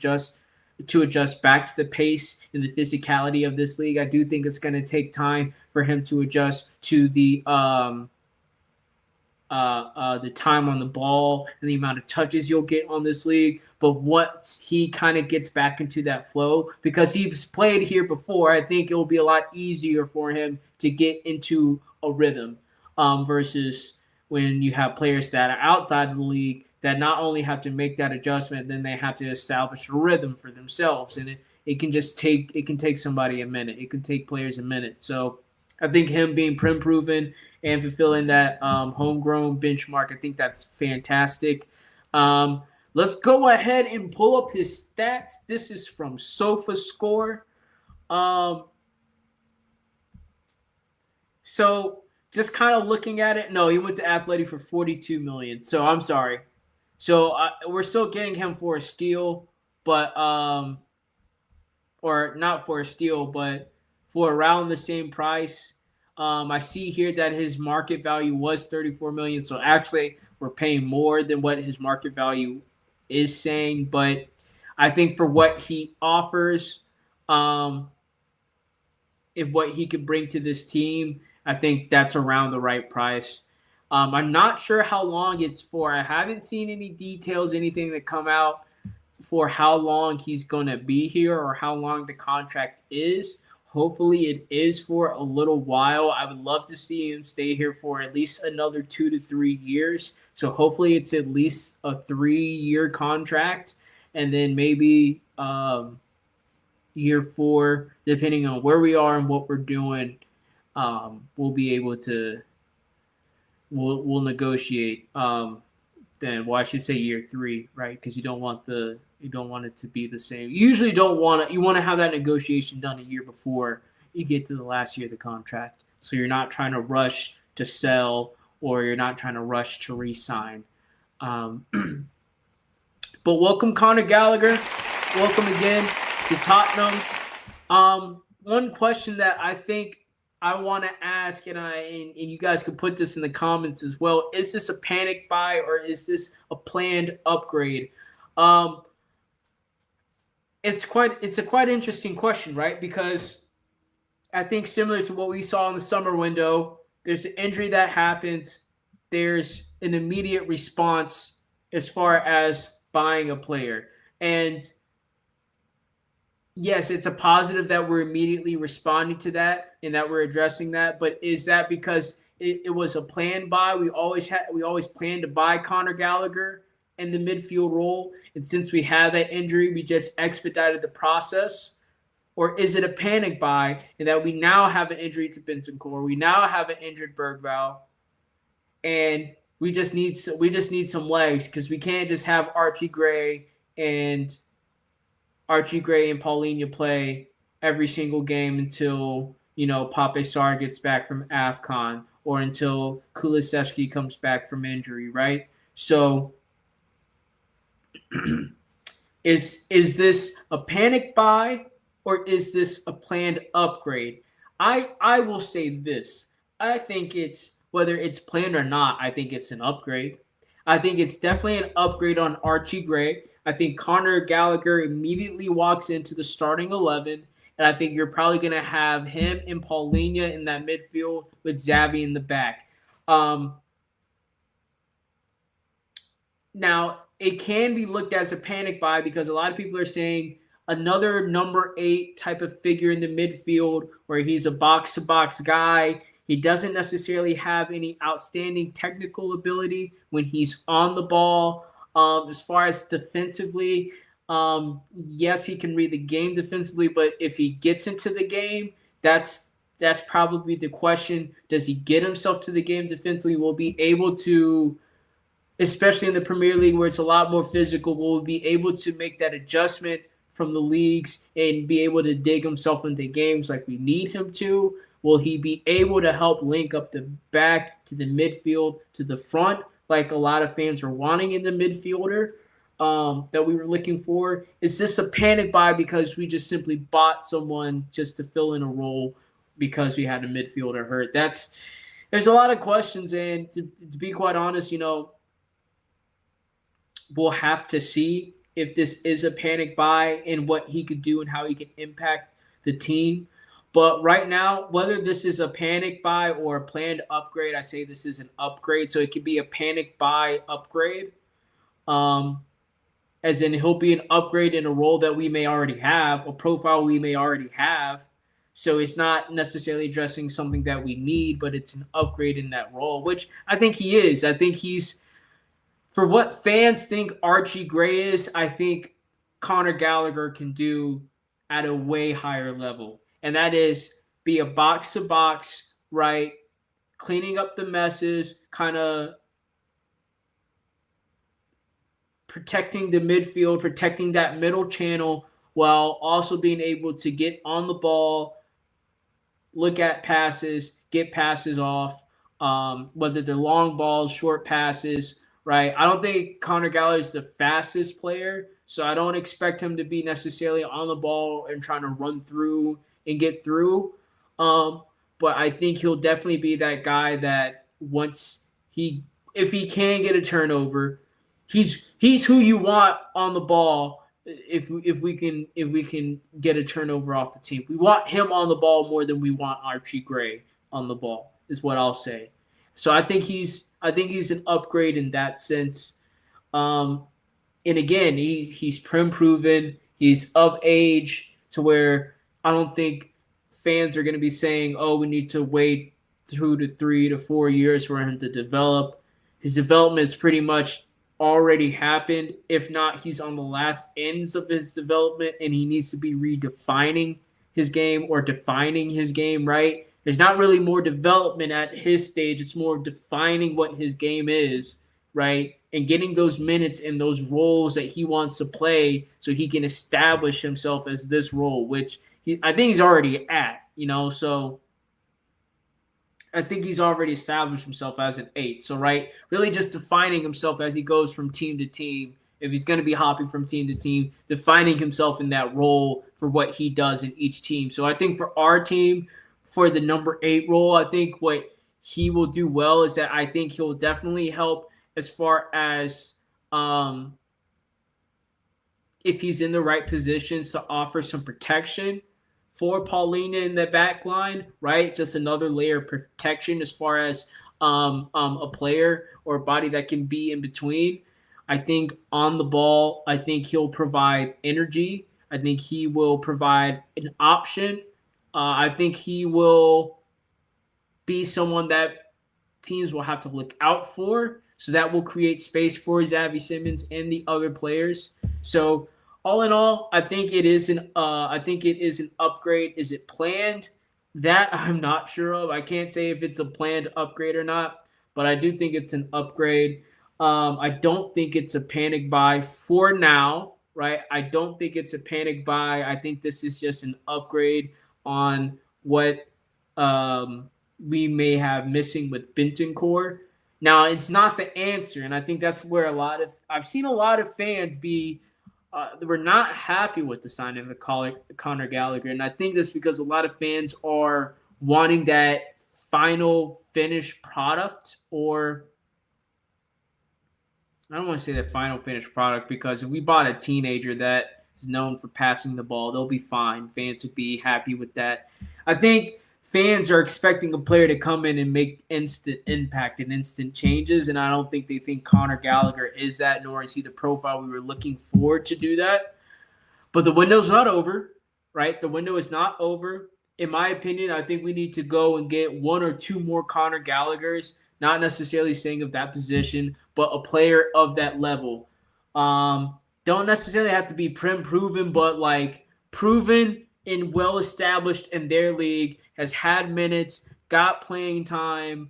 adjust back to the pace and the physicality of this league. I do think it's going to take time for him to adjust to the time on the ball and the amount of touches you'll get on this league. But once he kind of gets back into that flow, because he's played here before, I think it will be a lot easier for him to get into a rhythm versus when you have players that are outside of the league that not only have to make that adjustment, then they have to establish a rhythm for themselves. And it can take somebody a minute. It can take players a minute. So I think him being proven and fulfilling that homegrown benchmark, I think that's fantastic. Let's go ahead and pull up his stats. This is from SofaScore. So just kind of looking at it, no, he went to Atleti for 42 million. So I'm sorry. So we're still getting him for a steal, but or not for a steal, but for around the same price. I see here that his market value was 34 million. So actually, we're paying more than what his market value is saying. But I think for what he offers, and what he could bring to this team, I think that's around the right price. I'm not sure how long it's for. I haven't seen any details, anything that come out for how long he's going to be here or how long the contract is. Hopefully, it is for a little while. I would love to see him stay here for at least another 2 to 3 years. So hopefully, it's at least a 3-year contract, and then maybe year 4, depending on where we are and what we're doing, we'll be able to we'll negotiate. Then, well, I should say year 3, right? Because you don't want it to be the same. You usually don't want it. You want to have that negotiation done a year before you get to the last year of the contract, so you're not trying to rush to sell or you're not trying to rush to re-sign. But welcome, Connor Gallagher. Welcome again to Tottenham. One question that I think I want to ask, and you guys can put this in the comments as well. Is this a panic buy or is this a planned upgrade? It's a quite interesting question, right? Because I think similar to what we saw in the summer window, there's an injury that happens. There's an immediate response as far as buying a player. And yes, it's a positive that we're immediately responding to that and that we're addressing that. But is that because it was a planned buy? We always planned to buy Connor Gallagher in the midfield role, and since we had that injury, we just expedited the process. Or is it a panic buy in that we now have an injury to Bentancur, we now have an injured Bergvall, and we just need some legs because we can't just have Archie Gray and Paulinho play every single game until, Pape Sarr gets back from AFCON or until Kulusevski comes back from injury, right? So is this a panic buy or is this a planned upgrade? I will say this. I think it's, whether it's planned or not, I think it's an upgrade. I think it's definitely an upgrade on Archie Gray. I think Connor Gallagher immediately walks into the starting 11, and I think you're probably going to have him and Paulinho in that midfield with Xavi in the back. Now, it can be looked as a panic buy because a lot of people are saying another number 8 type of figure in the midfield where he's a box-to-box guy. He doesn't necessarily have any outstanding technical ability when he's on the ball. As far as defensively, yes, he can read the game defensively, but if he gets into the game, that's probably the question. Does he get himself to the game defensively? Will be able to, especially in the Premier League where it's a lot more physical, will be able to make that adjustment from the leagues and be able to dig himself into games like we need him to? Will he be able to help link up the back to the midfield to the front like a lot of fans are wanting in the midfielder that we were looking for? Is this a panic buy because we just simply bought someone just to fill in a role because we had a midfielder hurt? There's a lot of questions, and to be quite honest, we'll have to see if this is a panic buy and what he could do and how he can impact the team. But right now, whether this is a panic buy or a planned upgrade, I say this is an upgrade. So it could be a panic buy upgrade. As in he'll be an upgrade in a role that we may already have, a profile we may already have. So it's not necessarily addressing something that we need, but it's an upgrade in that role, which I think he is. I think he's, for what fans think Archie Gray is, I think Connor Gallagher can do at a way higher level. And that is be a box-to-box, right? Cleaning up the messes, kind of protecting the midfield, protecting that middle channel, while also being able to get on the ball, look at passes, get passes off, whether they're long balls, short passes, right? I don't think Connor Gallagher is the fastest player, so I don't expect him to be necessarily on the ball and trying to run through and get through. but I think he'll definitely be that guy that if he can get a turnover, he's who you want on the ball. If we can get a turnover off the team, we want him on the ball more than we want Archie Gray on the ball. Is what I'll say. So I think he's an upgrade in that sense. Um, and again, he's prim proven. He's of age to where I don't think fans are going to be saying, "Oh, we need to wait 2 to 3 to 4 years for him to develop." His development is pretty much already happened. If not, he's on the last ends of his development, and he needs to be redefining his game or defining his game. Right? There's not really more development at his stage. It's more defining what his game is, right? And getting those minutes and those roles that he wants to play so he can establish himself as this role, which I think he's already at, so I think he's already established himself as an 8. So, right, really just defining himself as he goes from team to team. If he's going to be hopping from team to team, defining himself in that role for what he does in each team. So I think for our team, for the number 8 role, I think what he will do well is that I think he'll definitely help as far as if he's in the right positions to offer some protection for Paulina in the back line, right? Just another layer of protection as far as a player or a body that can be in between. I think on the ball, I think he'll provide energy. I think he will provide an option. I think he will be someone that teams will have to look out for. So that will create space for Xavi Simons and the other players. So all in all, I think it is an upgrade. Is it planned? That I'm not sure of. I can't say if it's a planned upgrade or not, but I do think it's an upgrade. I don't think it's a panic buy for now, right? I don't think it's a panic buy. I think this is just an upgrade on what we may have missing with Bentancur. Now, it's not the answer, and I think that's where I've seen a lot of fans be we're not happy with the signing of Connor Gallagher, and I think that's because a lot of fans are wanting that final finished product, or I don't want to say that final finished product because if we bought a teenager that is known for passing the ball, they'll be fine. Fans would be happy with that. I think fans are expecting a player to come in and make instant impact and instant changes, and I don't think they think Connor Gallagher is that, nor is he the profile we were looking for to do that. But the window's not over, right? The window is not over. In my opinion, I think we need to go and get 1 or 2 more Connor Gallaghers, not necessarily saying of that position, but a player of that level. Don't necessarily have to be proven, but like proven and well-established in their league, has had minutes, got playing time,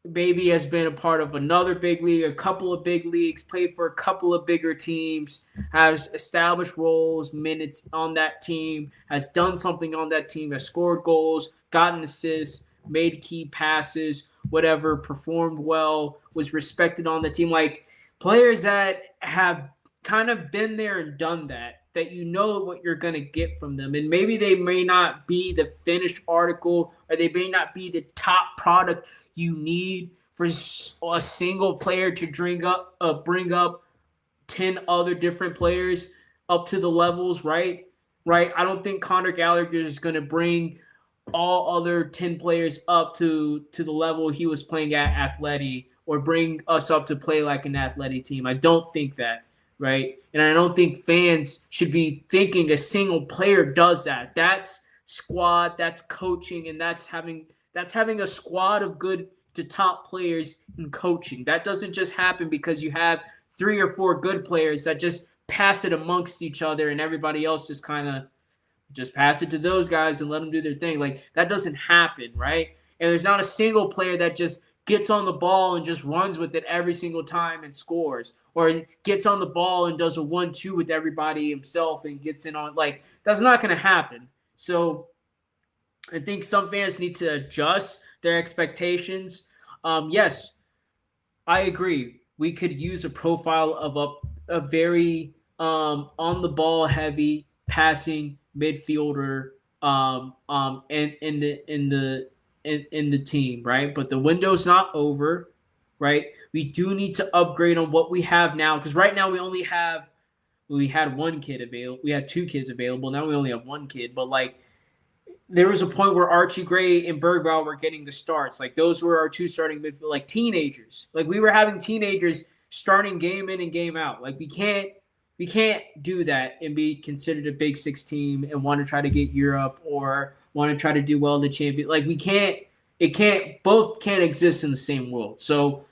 maybe has been a part of another big league, a couple of big leagues, played for a couple of bigger teams, has established roles, minutes on that team, has done something on that team, has scored goals, gotten assists, made key passes, whatever, performed well, was respected on the team. Like players that have kind of been there and done that you know what you're going to get from them. And maybe they may not be the finished article, or they may not be the top product you need for a single player to bring up 10 other different players up to the levels, right? Right. I don't think Connor Gallagher is going to bring all other 10 players up to the level he was playing at Atleti, or bring us up to play like an Atleti team. I don't think that. Right. And I don't think fans should be thinking a single player does that. That's squad, that's coaching, and that's having a squad of good to top players in coaching. That doesn't just happen because you have 3 or 4 good players that just pass it amongst each other and everybody else just kind of just pass it to those guys and let them do their thing. Like that doesn't happen, right? And there's not a single player that just gets on the ball and just runs with it every single time and scores, or gets on the ball and does a 1-2 with everybody himself and gets in on, like, that's not going to happen. So I think some fans need to adjust their expectations. Yes, I agree. We could use a profile of a very on the ball heavy passing midfielder in the team, right? But the window's not over, right? We do need to upgrade on what we have now because right now we had one kid available, we had two kids available. Now we only have one kid, but like there was a point where Archie Gray and Bergvall were getting the starts. Like those were our two starting midfield, like teenagers. Like we were having teenagers starting game in and game out. Like we can't do that and be considered a Big Six team and want to try to get Europe or want to try to do well in the champion. Like we can't. It can't. Both can't exist in the same world. So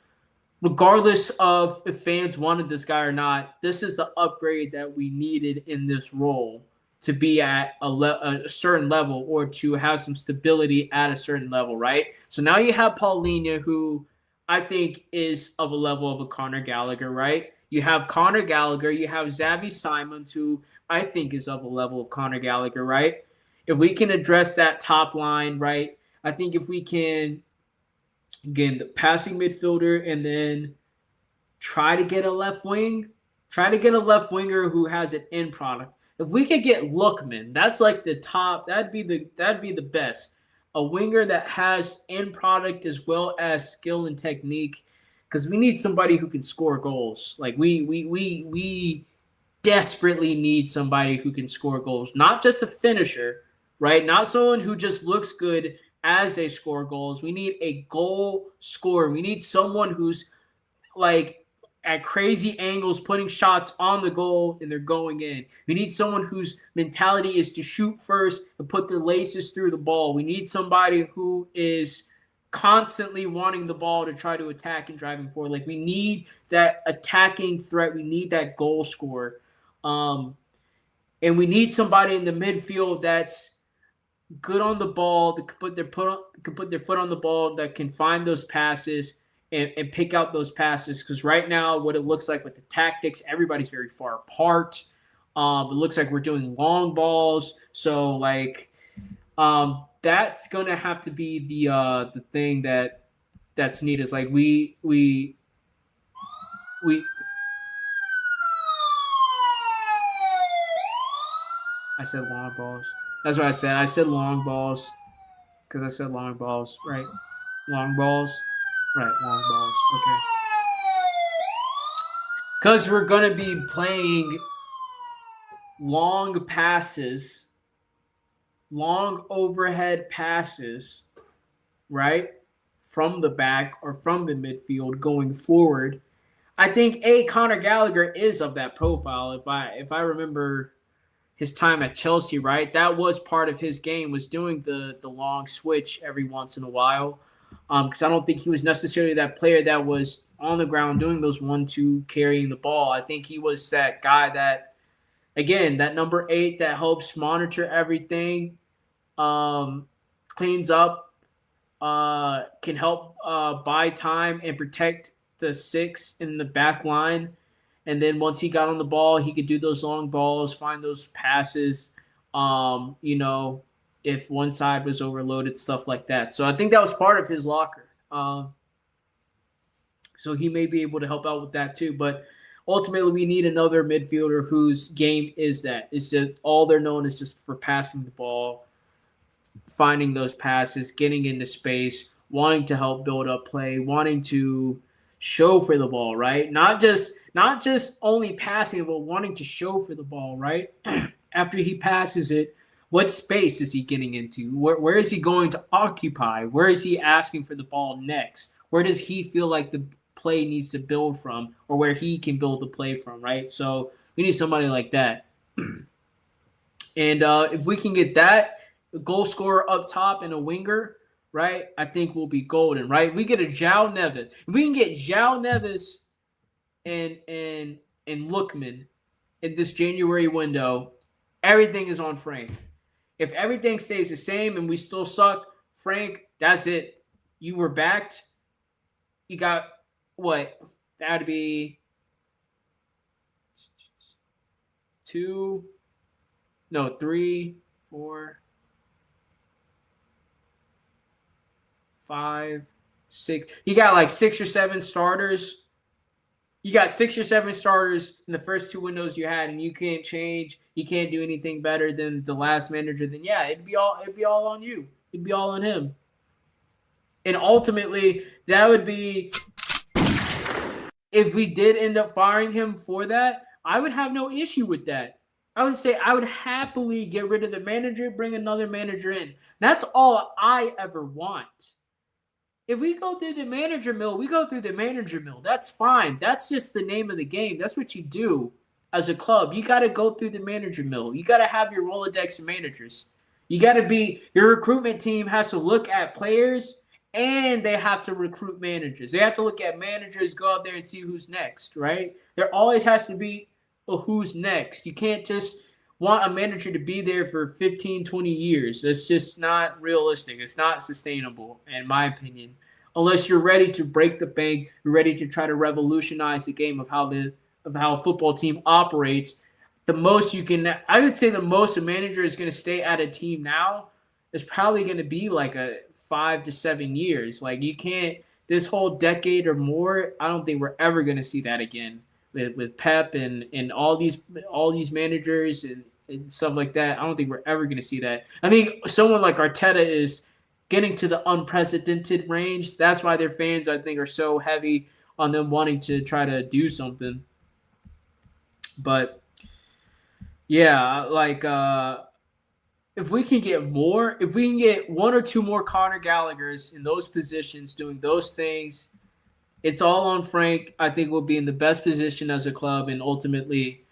regardless of if fans wanted this guy or not, this is the upgrade that we needed in this role to be at a certain level or to have some stability at a certain level, right? So now you have Paulinho, who I think is of a level of a Connor Gallagher, right? You have Connor Gallagher, you have Xavi Simons, who I think is of a level of Connor Gallagher, right? If we can address that top line, right? I think if we can, again, the passing midfielder and then try to get a left wing, try to get a left winger who has an end product. If we could get Lookman, that's like the top. That'd be the best. A winger that has end product as well as skill and technique, because we need somebody who can score goals. Like we desperately need somebody who can score goals, not just a finisher, right? Not someone who just looks good as they score goals. We need a goal scorer. We need someone who's like at crazy angles, putting shots on the goal and they're going in. We need someone whose mentality is to shoot first and put their laces through the ball. We need somebody who is constantly wanting the ball to try to attack and driving forward. Like we need that attacking threat. We need that goal scorer. And we need somebody in the midfield that's good on the ball, that can put their foot on the ball, that can find those passes and pick out those passes. Because right now, what it looks like with the tactics, everybody's very far apart. It looks like we're doing long balls. So like that's gonna have to be the thing that's needed. Is like we I said long balls. That's what I said. I said long balls because I said long balls, right? Long balls, right? Long balls. Okay. Because we're gonna be playing long passes, long overhead passes, right? From the back or from the midfield going forward. I think Connor Gallagher is of that profile. If I remember his time at Chelsea, right? That was part of his game, was doing the long switch every once in a while. Because I don't think he was necessarily that player that was on the ground doing those 1-2 carrying the ball. I think he was that guy that, again, that number 8 that helps monitor everything, cleans up, can help buy time and protect the 6 in the back line. And then once he got on the ball, he could do those long balls, find those passes, if one side was overloaded, stuff like that. So I think that was part of his locker. So he may be able to help out with that too. But ultimately, we need another midfielder whose game is that. It's just all they're known is just for passing the ball, finding those passes, getting into space, wanting to help build up play, wanting to show for the ball, right? Not just only passing, but wanting to show for the ball, right? After he passes it, what space is he getting into? Where is he going to occupy? Where is he asking for the ball next? Where does he feel like the play needs to build from, or where he can build the play from, right? So we need somebody like that. And if we can get that, a goal scorer up top and a winger, right, I think we'll be golden, right? We get a João Neves. If we can get João Neves and Lookman in this January window, everything is on Frank. If everything stays the same and we still suck, Frank, that's it. You were backed. You got what? That'd be 3, 4, 5, 6. You got like 6 or 7 starters. you got 6 or 7 starters in the first 2 windows you had, and you can't change, you can't do anything better than the last manager, then yeah, it'd be all on you. It'd be all on him. And ultimately, that would be, if we did end up firing him for that, I would have no issue with that. I would say I would happily get rid of the manager, bring another manager in. That's all I ever want. If we go through the manager mill, we go through the manager mill. That's fine. That's just the name of the game. That's what you do as a club. You got to go through the manager mill. You got to have your Rolodex of managers. You got to be, your recruitment team has to look at players and they have to recruit managers. They have to look at managers, go out there and see who's next, right? There always has to be a who's next. You can't just want a manager to be there for 15, 20 years. That's just not realistic. It's not sustainable, in my opinion. Unless you're ready to break the bank, you're ready to try to revolutionize the game of how a football team operates. The most you can, I would say the most a manager is going to stay at a team now is probably going to be like a 5 to 7 years. Like, you can't, this whole decade or more, I don't think we're ever going to see that again with Pep and all these managers and stuff like that. I don't think we're ever going to see that. I think someone like Arteta is getting to the unprecedented range. That's why their fans, I think, are so heavy on them wanting to try to do something. But yeah, like if we can get 1 or 2 more Connor Gallaghers in those positions doing those things, it's all on Frank. I think we'll be in the best position as a club, and ultimately,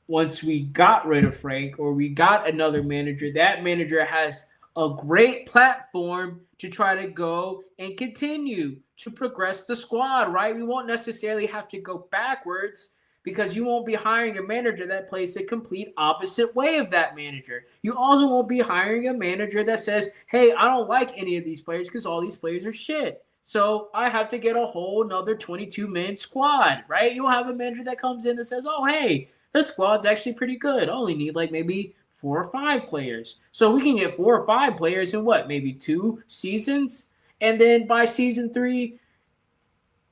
once we got rid of Frank or we got another manager, that manager has a great platform to try to go and continue to progress the squad, right? We won't necessarily have to go backwards because you won't be hiring a manager that plays the complete opposite way of that manager. You also won't be hiring a manager that says, hey, I don't like any of these players because all these players are shit. So I have to get a whole another 22-man squad, right? You'll have a manager that comes in and says, oh, hey, the squad's actually pretty good. I only need like maybe 4 or 5 players. So we can get 4 or 5 players in what, maybe 2 seasons? And then by season 3,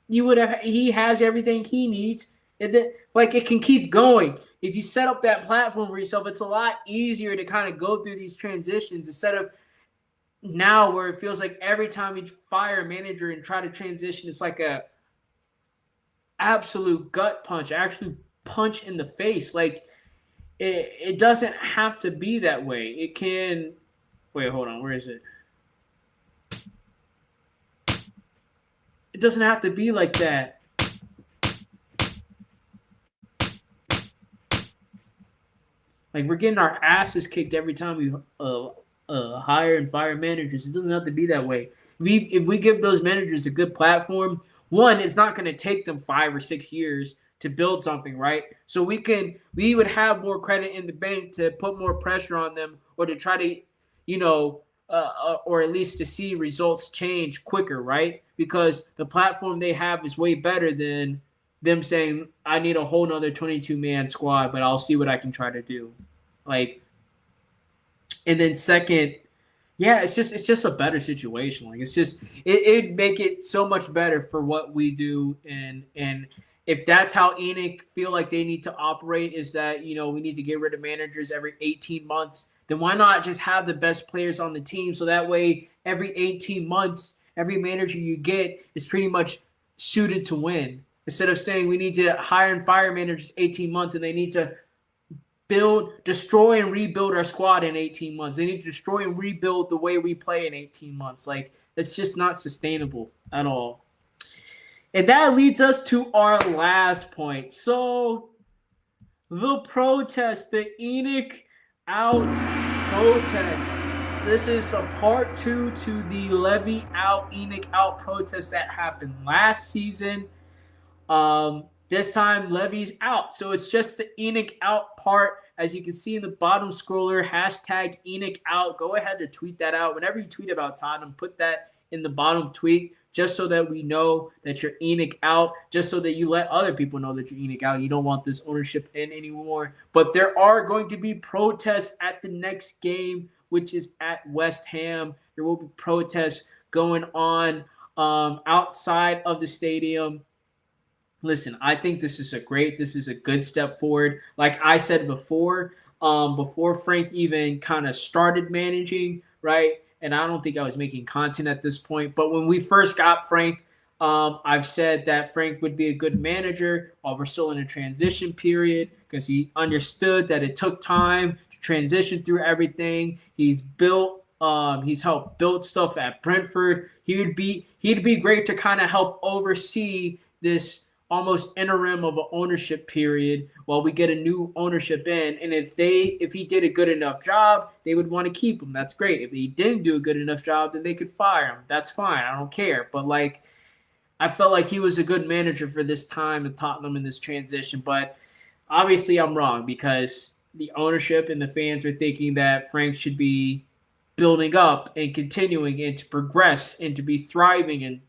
he has everything he needs. And then, like, it can keep going. If you set up that platform for yourself, it's a lot easier to kind of go through these transitions instead of now where it feels like every time you fire a manager and try to transition, it's like a absolute gut punch, actually punch in the face. Like, it doesn't have to be that way. It can – wait, hold on. Where is it? It doesn't have to be like that. Like, we're getting our asses kicked every time we hire and fire managers. It doesn't have to be that way. If we give those managers a good platform, one, it's not going to take them 5 or 6 years to build something, right? So we would have more credit in the bank to put more pressure on them, or to try to, or at least to see results change quicker, right? Because the platform they have is way better than them saying, I need a whole nother 22-man squad, but I'll see what I can try to do. Like, and then second, yeah, it's just a better situation. Like, it'd make it so much better for what we do. And if that's how Enoch feel like they need to operate, is that, we need to get rid of managers every 18 months, then why not just have the best players on the team? So that way, every 18 months, every manager you get is pretty much suited to win. Instead of saying we need to hire and fire managers 18 months and they need to destroy and rebuild our squad in 18 months. They need to destroy and rebuild the way we play in 18 months. Like, it's just not sustainable at all. And that leads us to our last point. So, the protest, the Enoch out protest. This is a part 2 to the Levy out, Enoch out protest that happened last season. This time, Levy's out. So it's just the Enoch out part. As you can see in the bottom scroller, hashtag Enoch out. Go ahead to tweet that out. Whenever you tweet about Tottenham, put that in the bottom tweet, just so that we know that you're Enoch out, just so that you let other people know that you're Enoch out. You don't want this ownership in anymore. But there are going to be protests at the next game, which is at West Ham. There will be protests going on outside of the stadium. listen, I think this is a good step forward. Like I said before Frank even kind of started managing, right? And I don't think I was making content at this point, but when we first got Frank, I've said that Frank would be a good manager while we're still in a transition period because he understood that it took time to transition through everything. He's helped build stuff at Brentford. He'd be great to kind of help oversee this almost interim of an ownership period while we get a new ownership in. And if he did a good enough job, they would want to keep him. That's great. If he didn't do a good enough job, then they could fire him. That's fine. I don't care. But like, I felt like he was a good manager for this time in Tottenham in this transition. But obviously, I'm wrong because the ownership and the fans are thinking that Frank should be building up and continuing and to progress and to be thriving in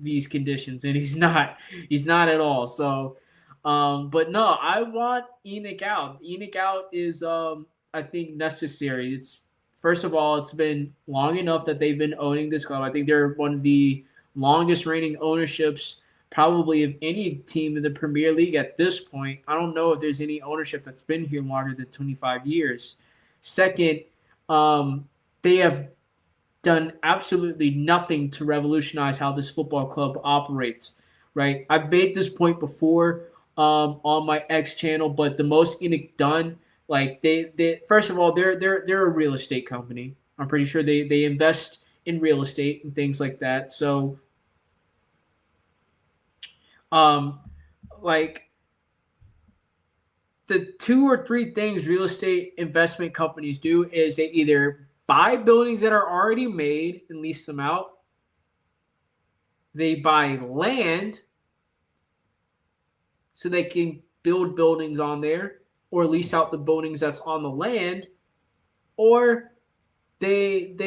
these conditions, and he's not. He's not at all. So, but no, I want Enoch out. Enoch out is, I think, necessary. It's first of all, it's been long enough that they've been owning this club. I think they're one of the longest reigning ownerships probably of any team in the Premier League at this point. I don't know if there's any ownership that's been here longer than 25 years. Second, they have done absolutely nothing to revolutionize how this football club operates, right? I've made this point before on my X channel, but the most Enoch done, like they first of all, they're a real estate company. I'm pretty sure they invest in real estate and things like that. So, like the two or three things real estate investment companies do is they either buy buildings that are already made and lease them out. They buy land so they can build buildings on there or lease out the buildings that's on the land, or they'll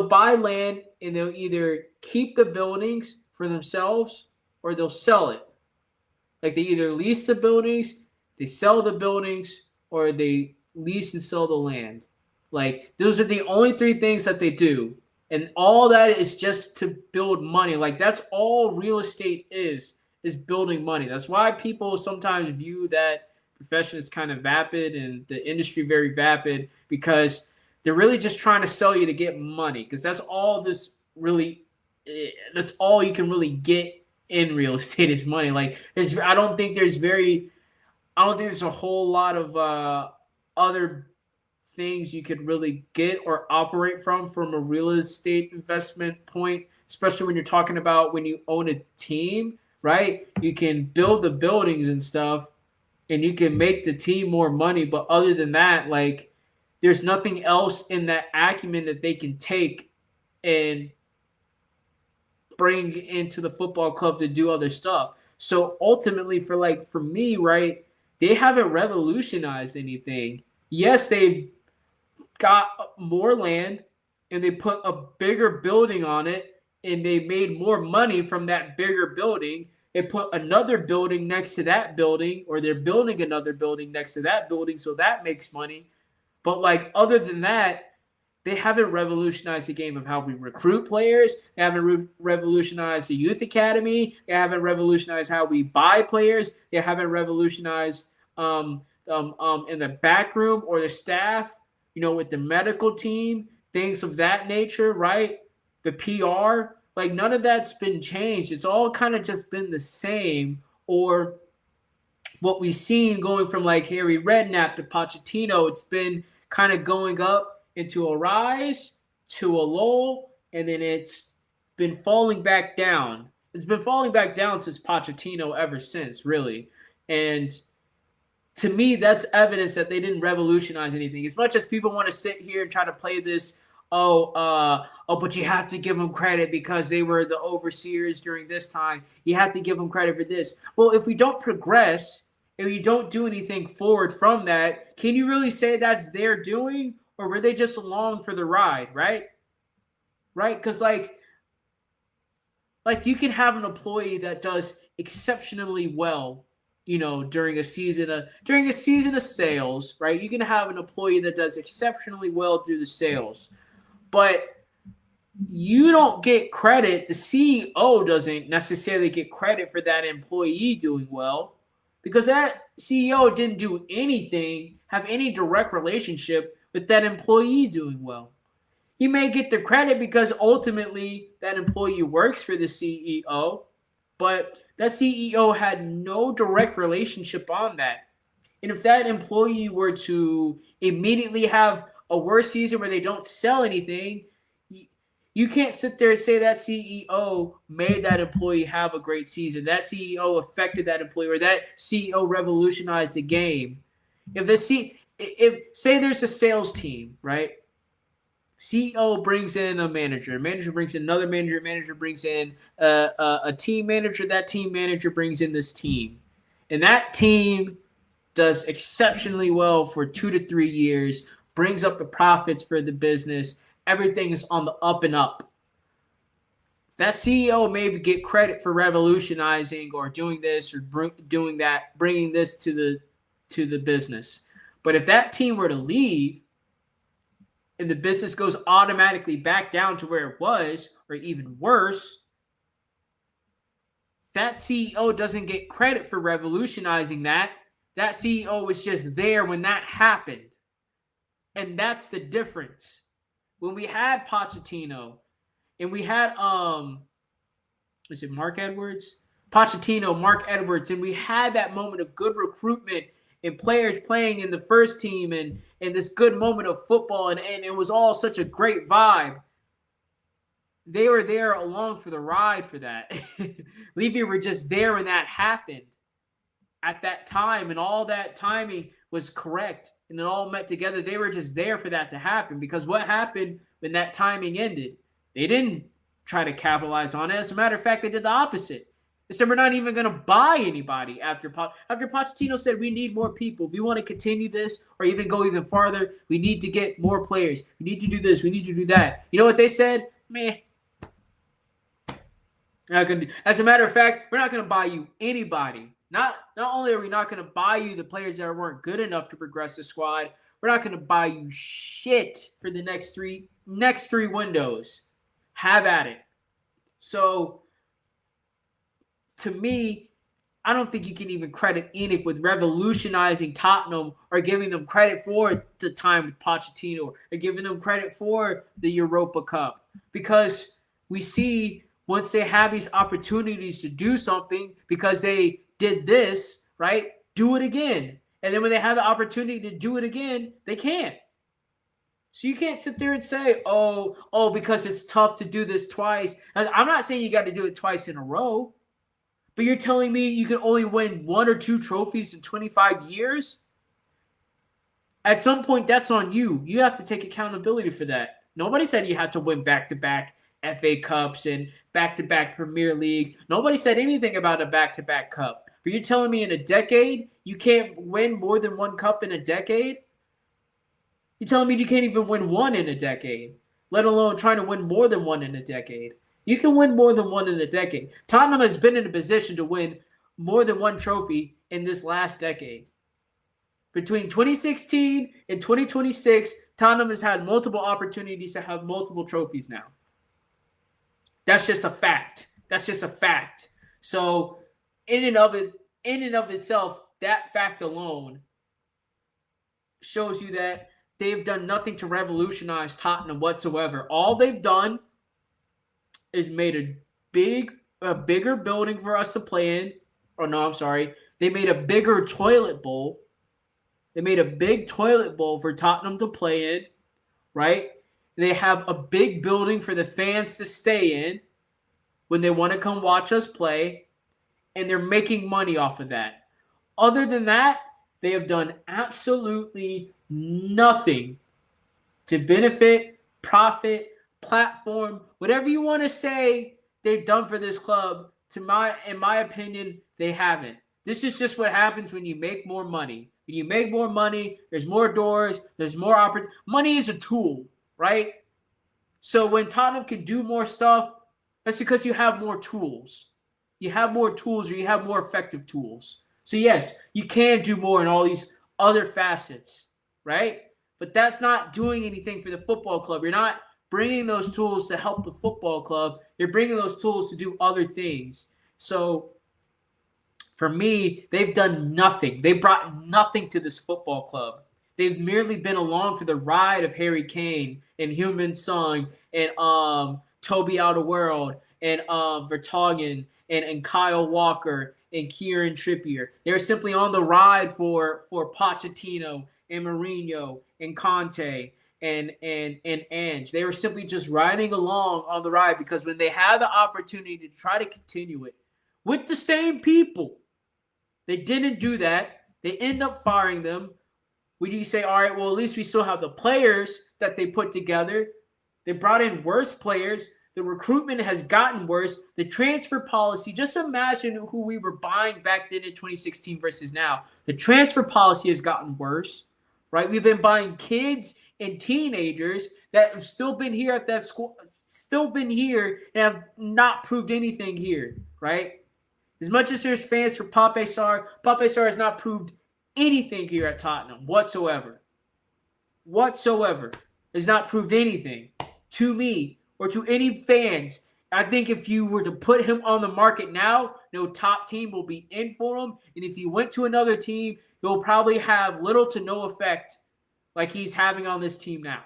buy land and they'll either keep the buildings for themselves or they'll sell it. Like they either lease the buildings, they sell the buildings, or they lease and sell the land. Like those are the only three things that they do. And all that is just to build money. Like that's all real estate is building money. That's why people sometimes view that profession as kind of vapid and the industry very vapid, because they're really just trying to sell you to get money. Because that's all you can really get in real estate is money. Like I don't think there's a whole lot of other things you could really get or operate from a real estate investment point, especially when you're talking about when you own a team, right? You can build the buildings and stuff and you can make the team more money. But other than that, like there's nothing else in that acumen that they can take and bring into the football club to do other stuff. So ultimately for me, right, they haven't revolutionized anything. Yes, they've got more land and they put a bigger building on it and they made more money from that bigger building. They put another building next to that building, or they're building another building next to that building, so that makes money. But like other than that, they haven't revolutionized the game of how we recruit players. They haven't revolutionized the youth academy. They haven't revolutionized how we buy players. They haven't revolutionized in the back room or the staff, with the medical team, things of that nature, right? The PR, like none of that's been changed. It's all kind of just been the same, or what we've seen going from like Harry Redknapp to Pochettino. It's been kind of going up into a rise to a lull, and then it's been falling back down. It's been falling back down since Pochettino ever since, really. And to me, that's evidence that they didn't revolutionize anything. As much as people want to sit here and try to play this, but you have to give them credit because they were the overseers during this time. You have to give them credit for this. Well, if we don't progress, if you don't do anything forward from that, can you really say that's their doing? Or were they just along for the ride, right? Right? Because like you can have an employee that does exceptionally well, during a season of sales, right? You can have an employee that does exceptionally well through the sales, but you don't get credit. The CEO doesn't necessarily get credit for that employee doing well because that CEO didn't do anything, have any direct relationship with that employee doing well. He may get the credit because ultimately that employee works for the CEO, but that CEO had no direct relationship on that. And if that employee were to immediately have a worse season where they don't sell anything, you can't sit there and say that CEO made that employee have a great season. That CEO affected that employee, or that CEO revolutionized the game. If say there's a sales team, right? CEO brings in a manager brings in another manager brings in a team manager, that team manager brings in this team. And that team does exceptionally well for 2 to 3 years, brings up the profits for the business. Everything is on the up and up. That CEO may get credit for revolutionizing or doing this or doing that, bringing this to the business. But if that team were to leave and the business goes automatically back down to where it was, or even worse, that CEO doesn't get credit for revolutionizing that. That CEO was just there when that happened. And that's the difference. When we had Pochettino and we had was it Mark Edwards? Pochettino, Mark Edwards, and we had that moment of good recruitment and players playing in the first team and this good moment of football, and it was all such a great vibe. They were there along for the ride for that. Levy were just there when that happened at that time, and all that timing was correct, and it all met together. They were just there for that to happen, because what happened when that timing ended? They didn't try to capitalize on it. As a matter of fact, they did the opposite. They said, we're not even going to buy anybody after Pochettino said, we need more people. If we want to continue this or even go even farther, we need to get more players. We need to do this. We need to do that. You know what they said? Meh. Not gonna do. As a matter of fact, we're not going to buy you anybody. Not only are we not going to buy you the players that weren't good enough to progress the squad, we're not going to buy you shit for the next three windows. Have at it. So, to me, I don't think you can even credit Enoch with revolutionizing Tottenham or giving them credit for the time with Pochettino or giving them credit for the Europa Cup. Because we see once they have these opportunities to do something because they did this, right, do it again. And then when they have the opportunity to do it again, they can't. So you can't sit there and say, oh, because it's tough to do this twice. And I'm not saying you got to do it twice in a row. But you're telling me you can only win 1 or 2 trophies in 25 years? At some point, that's on you. You have to take accountability for that. Nobody said you had to win back-to-back FA Cups and back-to-back Premier Leagues. Nobody said anything about a back-to-back cup. But you're telling me in a decade, you can't win more than 1 cup in a decade? You're telling me you can't even win 1 in a decade, let alone trying to win more than 1 in a decade. You can win more than 1 in a decade. Tottenham has been in a position to win more than 1 trophy in this last decade. Between 2016 and 2026, Tottenham has had multiple opportunities to have multiple trophies now. That's just a fact. That's just a fact. So, in and of itself, that fact alone shows you that they've done nothing to revolutionize Tottenham whatsoever. All they've done is made a bigger building for us to play in. Oh, no, I'm sorry. They made a bigger toilet bowl. They made a big toilet bowl for Tottenham to play in, right? They have a big building for the fans to stay in when they want to come watch us play, and they're making money off of that. Other than that, they have done absolutely nothing to benefit, profit, platform, whatever you want to say they've done for this club. In my opinion, they haven't. This is just what happens when you make more money. When you make more money, there's more doors, there's more opportunity. Money is a tool, right? So when Tottenham can do more stuff, that's because you have more tools. You have more tools, or you have more effective tools. So yes, you can do more in all these other facets, right? But that's not doing anything for the football club. You're not bringing those tools to help the football club. You're bringing those tools to do other things. So for me, they've done nothing. They brought nothing to this football club. They've merely been along for the ride of Harry Kane and Heung-min Son and Toby Alderweireld and Vertonghen and Kyle Walker and Kieran Trippier. They're simply on the ride for Pochettino and Mourinho and Conte and Ange. They were simply just riding along on the ride because when they had the opportunity to try to continue it with the same people, they didn't do that. They end up firing them. Would you say, all right, well, at least we still have the players that they put together. They brought in worse players. The recruitment has gotten worse. The transfer policy, just imagine who we were buying back then in 2016 versus now. The transfer policy has gotten worse, right? We've been buying kids and teenagers that have still been here at that school, still been here and have not proved anything here, right? As much as there's fans for Pape Sarr has not proved anything here at Tottenham whatsoever. Has not proved anything to me or to any fans. I think if you were to put him on the market now, no top team will be in for him. And if he went to another team, he'll probably have little to no effect like he's having on this team now.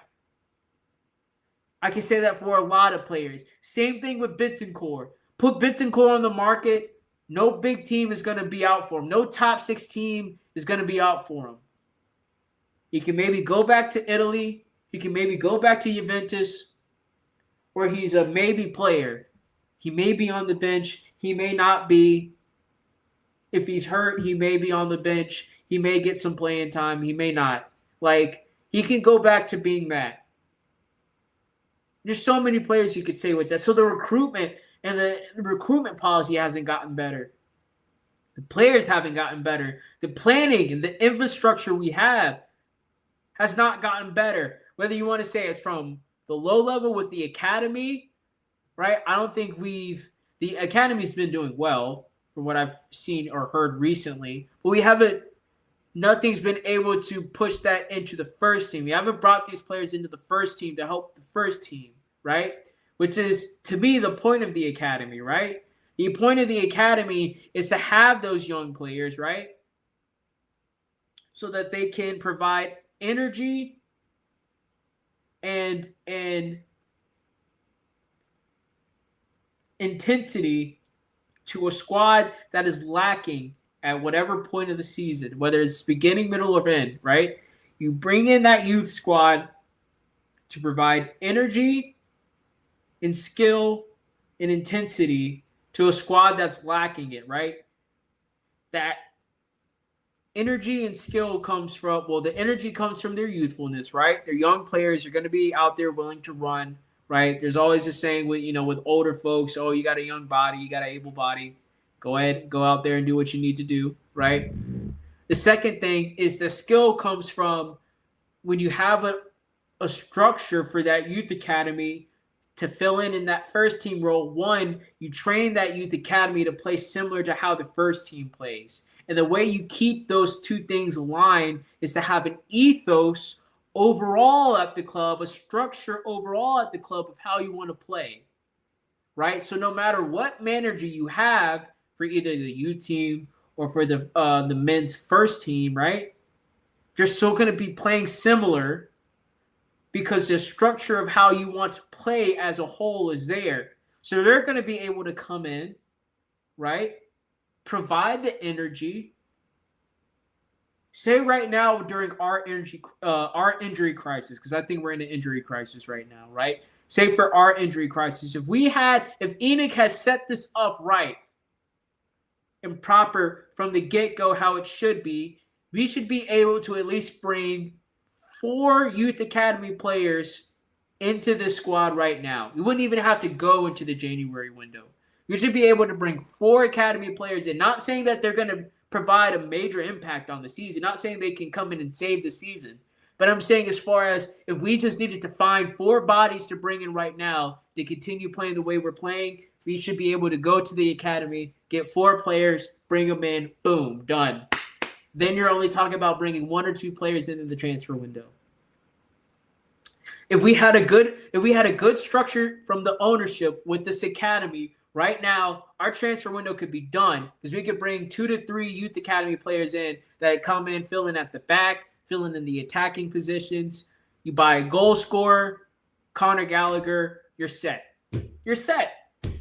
I can say that for a lot of players. Same thing with Bentancur. Put Bentancur on the market, no big team is going to be out for him. No top 6 team is going to be out for him. He can maybe go back to Italy. He can maybe go back to Juventus, where he's a maybe player. He may be on the bench. He may not be. If he's hurt, he may be on the bench. He may get some playing time. He may not. He can go back to being that. There's so many players you could say with that. So the recruitment and the recruitment policy hasn't gotten better. The players haven't gotten better. The planning and the infrastructure we have has not gotten better. Whether you want to say it's from the low level with the academy, right? I don't think the academy's been doing well from what I've seen or heard recently, but nothing's been able to push that into the first team. We haven't brought these players into the first team to help the first team, right? Which is, to me, the point of the academy, right? The point of the academy is to have those young players, right? So that they can provide energy and intensity to a squad that is lacking at whatever point of the season, whether it's beginning, middle, or end, right? You bring in that youth squad to provide energy and skill and intensity to a squad that's lacking it, right? That energy and skill comes from, the energy comes from their youthfulness, right? They're young players. They're going to be out there willing to run, right? There's always a saying with older folks, oh, you got a young body, you got an able body. Go ahead, go out there and do what you need to do, right? The second thing is the skill comes from when you have a structure for that youth academy to fill in that first team role. One, you train that youth academy to play similar to how the first team plays. And the way you keep those two things aligned is to have an ethos overall at the club, a structure overall at the club of how you want to play, right? So no matter what manager you have for either the youth team or for the men's first team, right? You're still going to be playing similar because the structure of how you want to play as a whole is there. So they're going to be able to come in, right? Provide the energy. Say right now during our injury crisis, because I think we're in an injury crisis right now, right? Say for our injury crisis, if Enoch has set this up right and proper from the get-go how it should be, we should be able to at least bring 4 youth academy players into this squad right now. We wouldn't even have to go into the January window. We should be able to bring 4 academy players in. Not saying that they're going to provide a major impact on the season. Not saying they can come in and save the season. But I'm saying as far as if we just needed to find 4 bodies to bring in right now to continue playing the way we're playing, we should be able to go to the academy, get 4 players, bring them in, boom, done. Then you're only talking about bringing 1 or 2 players into the transfer window. If we had a good structure from the ownership with this academy, right now our transfer window could be done because we could bring 2 to 3 youth academy players in that come in, fill in at the back, filling in the attacking positions. You buy a goal scorer, Connor Gallagher, you're set. You're set.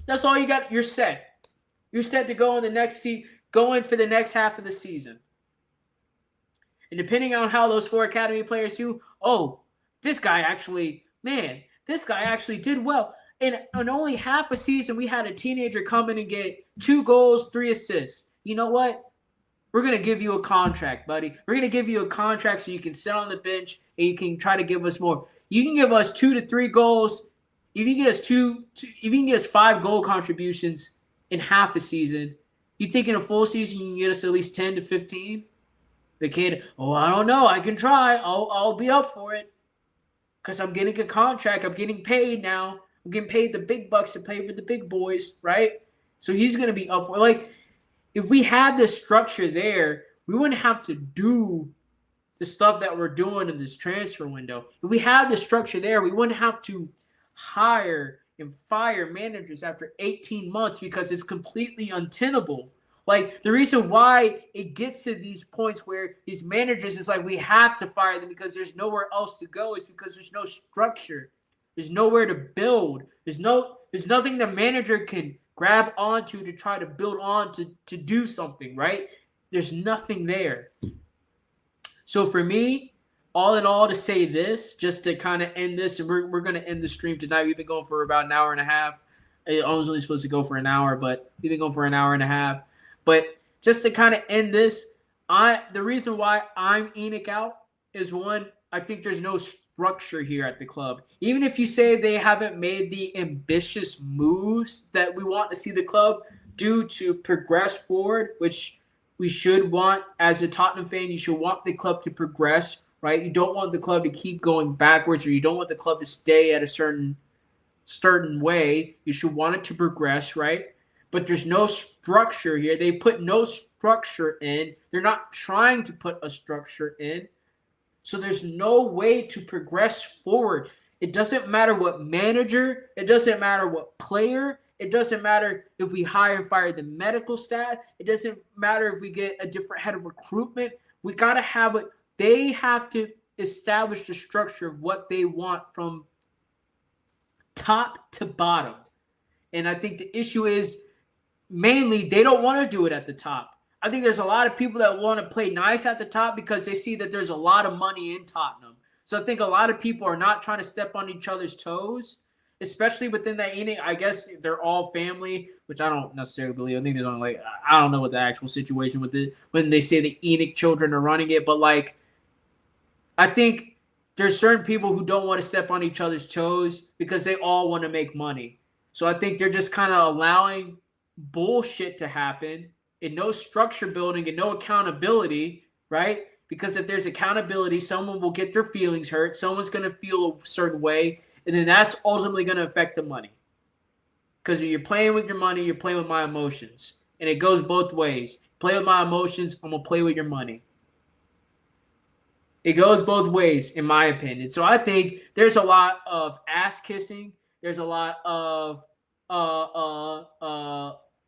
That's all you got. You're set. You're set to go go in for the next half of the season. And depending on how those 4 academy players do, this guy actually did well. In only half a season, we had a teenager come in and get 2 goals, 3 assists. You know what? We're going to give you a contract, buddy. We're going to give you a contract so you can sit on the bench and you can try to give us more. You can give us 2 to 3 goals. If you can get us 5 goal contributions in half a season, you think in a full season you can get us at least 10 to 15? The kid, I don't know. I can try. I'll be up for it because I'm getting a contract. I'm getting paid now. I'm getting paid the big bucks to play for the big boys, right? So he's going to be up for it. If we had this structure there, we wouldn't have to do the stuff that we're doing in this transfer window. If we had the structure there, we wouldn't have to hire and fire managers after 18 months because it's completely untenable. The reason why it gets to these points where these managers is we have to fire them because there's nowhere else to go is because there's no structure. There's nowhere to build. There's nothing the manager can grab onto to try to build on to do something, right? There's nothing there. So for me, all in all, to say this, just to kind of end this, and we're going to end the stream tonight. We've been going for about an hour and a half. I was only supposed to go for an hour, but we've been going for an hour and a half. But just to kind of end this, the reason why I'm Enoch out is, one, I think there's no structure here at the club. Even if you say they haven't made the ambitious moves that we want to see the club do to progress forward, which we should want as a Tottenham fan. You should want the club to progress, right? You don't want the club to keep going backwards, or you don't want the club to stay at a certain way. You should want it to progress, right? But there's no structure here. They put no structure in. They're not trying to put a structure in. So there's no way to progress forward. It doesn't matter what manager. It doesn't matter what player. It doesn't matter if we hire and fire the medical staff. It doesn't matter if we get a different head of recruitment. We got to have it. They have to establish the structure of what they want from top to bottom. And I think the issue is, mainly, they don't want to do it at the top. I think there's a lot of people that want to play nice at the top because they see that there's a lot of money in Tottenham. So I think a lot of people are not trying to step on each other's toes, especially within that Enoch. I guess they're all family, which I don't necessarily believe. I think there's only I don't know what the actual situation with it when they say the Enoch children are running it, but I think there's certain people who don't want to step on each other's toes because they all want to make money. So I think they're just kind of allowing bullshit to happen and no structure building and no accountability, right? Because if there's accountability, someone will get their feelings hurt. Someone's going to feel a certain way. And then that's ultimately going to affect the money. Because when you're playing with your money, you're playing with my emotions. And it goes both ways. Play with my emotions, I'm going to play with your money. It goes both ways, in my opinion. So I think there's a lot of ass kissing. There's a lot of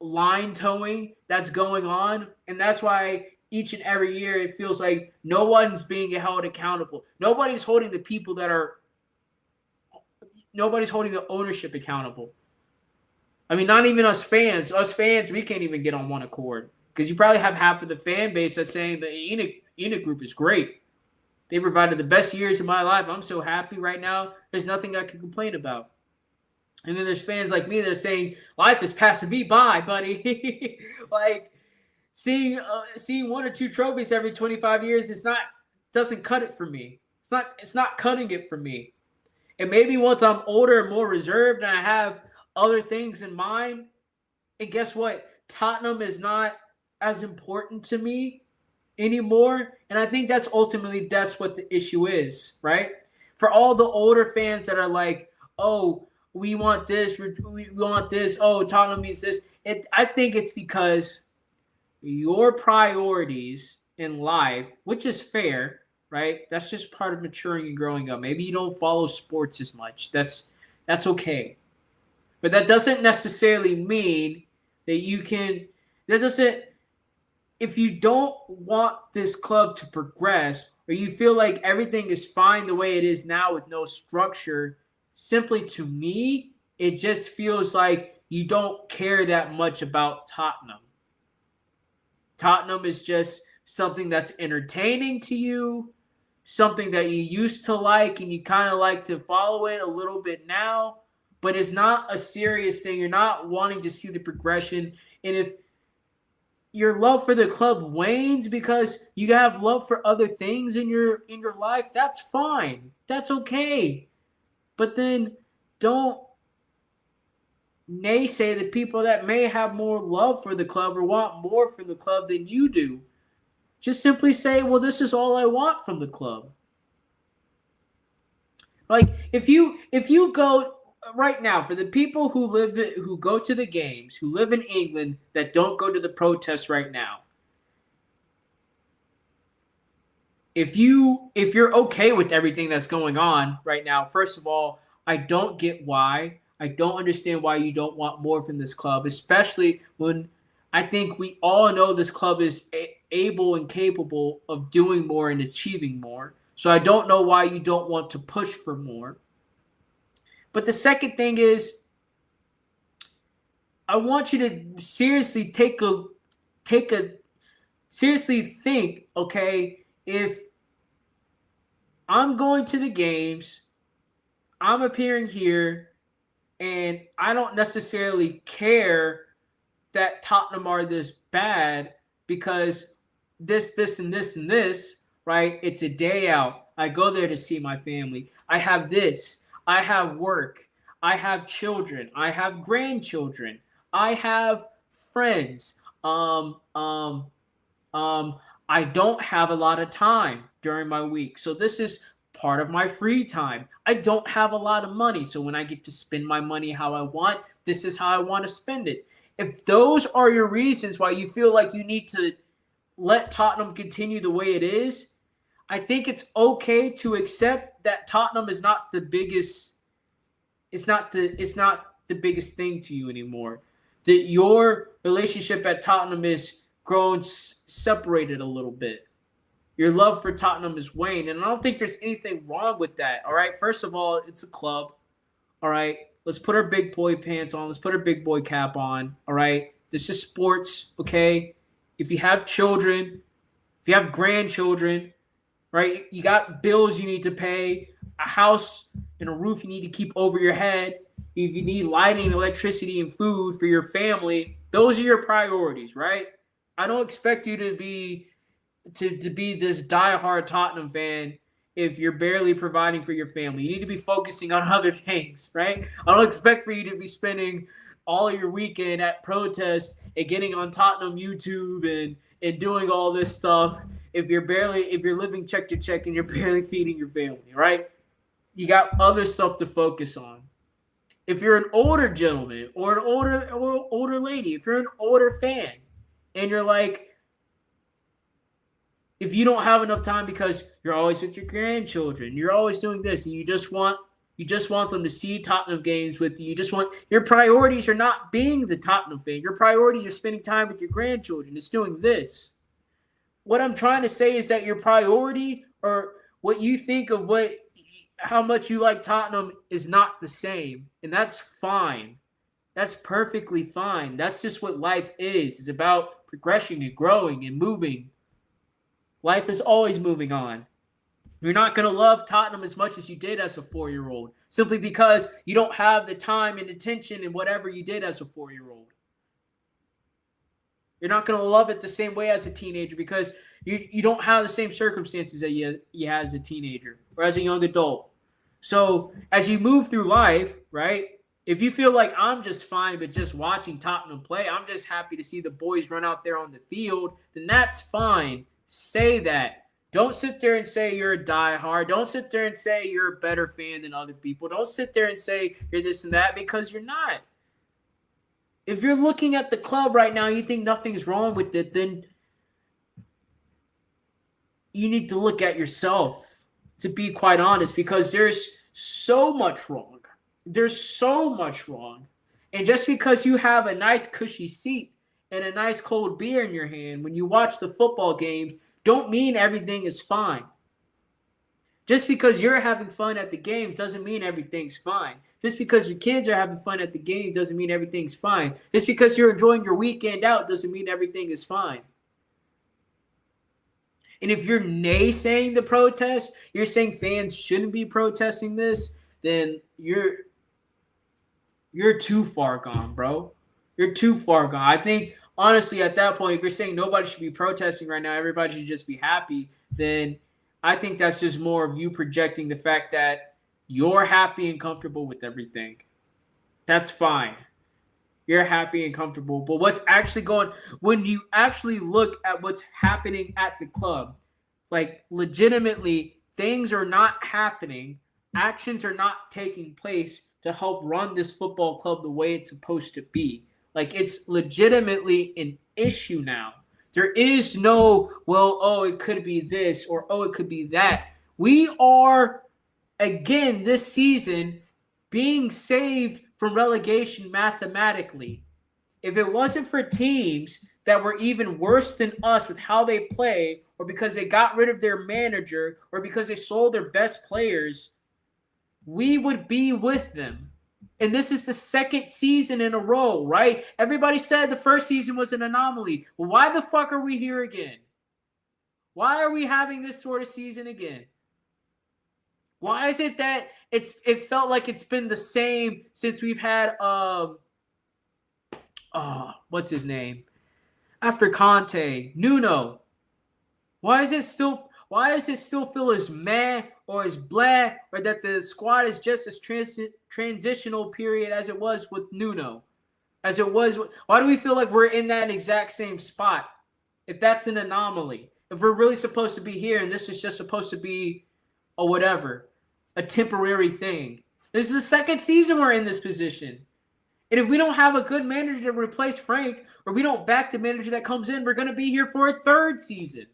line towing that's going on. And that's why each and every year it feels like no one's being held accountable. Nobody's holding the people nobody's holding the ownership accountable. I mean, not even us fans. Us fans, we can't even get on one accord. Because you probably have half of the fan base that's saying the Enoch group is great. They provided the best years of my life. I'm so happy right now. There's nothing I can complain about. And then there's fans like me that are saying, life is passing me by, buddy. Seeing 1 or 2 trophies every 25 years doesn't cut it for me. It's not cutting it for me. And maybe once I'm older and more reserved and I have other things in mind, and guess what? Tottenham is not as important to me anymore. And I think that's what the issue is, right? For all the older fans that are like, oh, we want this, we want this, oh, Tottenham means this. I think it's because your priorities in life, which is fair, right? That's just part of maturing and growing up. Maybe you don't follow sports as much. That's okay. But that doesn't necessarily mean that you can that doesn't if you don't want this club to progress or you feel like everything is fine the way it is now with no structure, simply to me, it just feels like you don't care that much about Tottenham. Tottenham is just something that's entertaining to you, something that you used to like and you kind of like to follow it a little bit now, but it's not a serious thing. You're not wanting to see the progression. And if your love for the club wanes because you have love for other things in your life, that's fine. That's okay. But then don't naysay the people that may have more love for the club or want more from the club than you do. Just simply say, well, this is all I want from the club. Like if you go right now for the people who go to the games, who live in England that don't go to the protests right now. If you're okay with everything that's going on right now, first of all, I don't get why. I don't understand why you don't want more from this club, especially when I think we all know this club is able and capable of doing more and achieving more. So I don't know why you don't want to push for more. But the second thing is, I want you to seriously seriously think, okay, if I'm going to the games, I'm appearing here, and I don't necessarily care that Tottenham are this bad because this, and this, and this, right? It's a day out. I go there to see my family. I have this. I have work. I have children. I have grandchildren. I have friends. I don't have a lot of time during my week. So this is part of my free time. I don't have a lot of money. So when I get to spend my money how I want, this is how I want to spend it. If those are your reasons why you feel like you need to let Tottenham continue the way it is, I think it's okay to accept that Tottenham is not the biggest. It's not the biggest thing to you anymore. That your relationship at Tottenham is grown separated a little bit. Your love for Tottenham is waned, and I don't think there's anything wrong with that. All right, first of all, it's a club. All right, let's put our big boy pants on. Let's put our big boy cap on. All right, this is sports. Okay, if you have children, if you have grandchildren, right, you got bills you need to pay, a house and a roof you need to keep over your head. If you need lighting, electricity, and food for your family, those are your priorities, right? I don't expect you to be this diehard Tottenham fan if you're barely providing for your family. You need to be focusing on other things, right? I don't expect for you to be spending all your weekend at protests and getting on Tottenham YouTube and doing all this stuff if you're living check to check and you're barely feeding your family, right? You got other stuff to focus on. If you're an older gentleman or an older lady, if you're an older fan and you're like, if you don't have enough time because you're always with your grandchildren, you're always doing this, and you just want them to see Tottenham games with you. You just want your priorities are not being the Tottenham fan. Your priorities are spending time with your grandchildren. It's doing this. What I'm trying to say is that your priority or what you think of how much you like Tottenham is not the same, and that's fine. That's perfectly fine. That's just what life is. It's about progression and growing and moving. Life is always moving on. You're not going to love Tottenham as much as you did as a 4-year-old simply because you don't have the time and attention and whatever you did as a 4-year-old. You're not going to love it the same way as a teenager because you don't have the same circumstances that you had as a teenager or as a young adult. So as you move through life, right, if you feel like I'm just fine but just watching Tottenham play, I'm just happy to see the boys run out there on the field, then that's fine. Say that. Don't sit there and say you're a diehard. Don't sit there and say you're a better fan than other people. Don't sit there and say you're this and that because you're not. If you're looking at the club right now and you think nothing's wrong with it, then you need to look at yourself, to be quite honest, because there's so much wrong. There's so much wrong. And just because you have a nice cushy seat and a nice cold beer in your hand when you watch the football games, don't mean everything is fine. Just because you're having fun at the games doesn't mean everything's fine. Just because your kids are having fun at the game doesn't mean everything's fine. Just because you're enjoying your weekend out doesn't mean everything is fine. And if you're naysaying the protest, you're saying fans shouldn't be protesting this, then you're too far gone, bro. You're too far gone. I think, honestly, at that point, if you're saying nobody should be protesting right now, everybody should just be happy, then I think that's just more of you projecting the fact that you're happy and comfortable with everything. That's fine. You're happy and comfortable. But what's actually going, when you actually look at what's happening at the club, like legitimately, things are not happening. Actions are not taking place to help run this football club the way it's supposed to be. Like, it's legitimately an issue now. There is no, well, oh, it could be this or, oh, it could be that. We are, again, this season being saved from relegation mathematically. If it wasn't for teams that were even worse than us with how they play, or because they got rid of their manager, or because they sold their best players, we would be with them. And this is the second season in a row, right? Everybody said the first season was an anomaly. Well, why the fuck are we here again? Why are we having this sort of season again? Why is it that it felt like it's been the same since we've had what's his name? After Conte, Nuno. Why does it still feel as meh or as blah, or that the squad is just as transitional period as it was with Nuno? Why do we feel like we're in that exact same spot? If that's an anomaly, if we're really supposed to be here and this is just supposed to be a whatever, a temporary thing. This is the second season we're in this position. And if we don't have a good manager to replace Frank, or we don't back the manager that comes in, we're going to be here for a third season.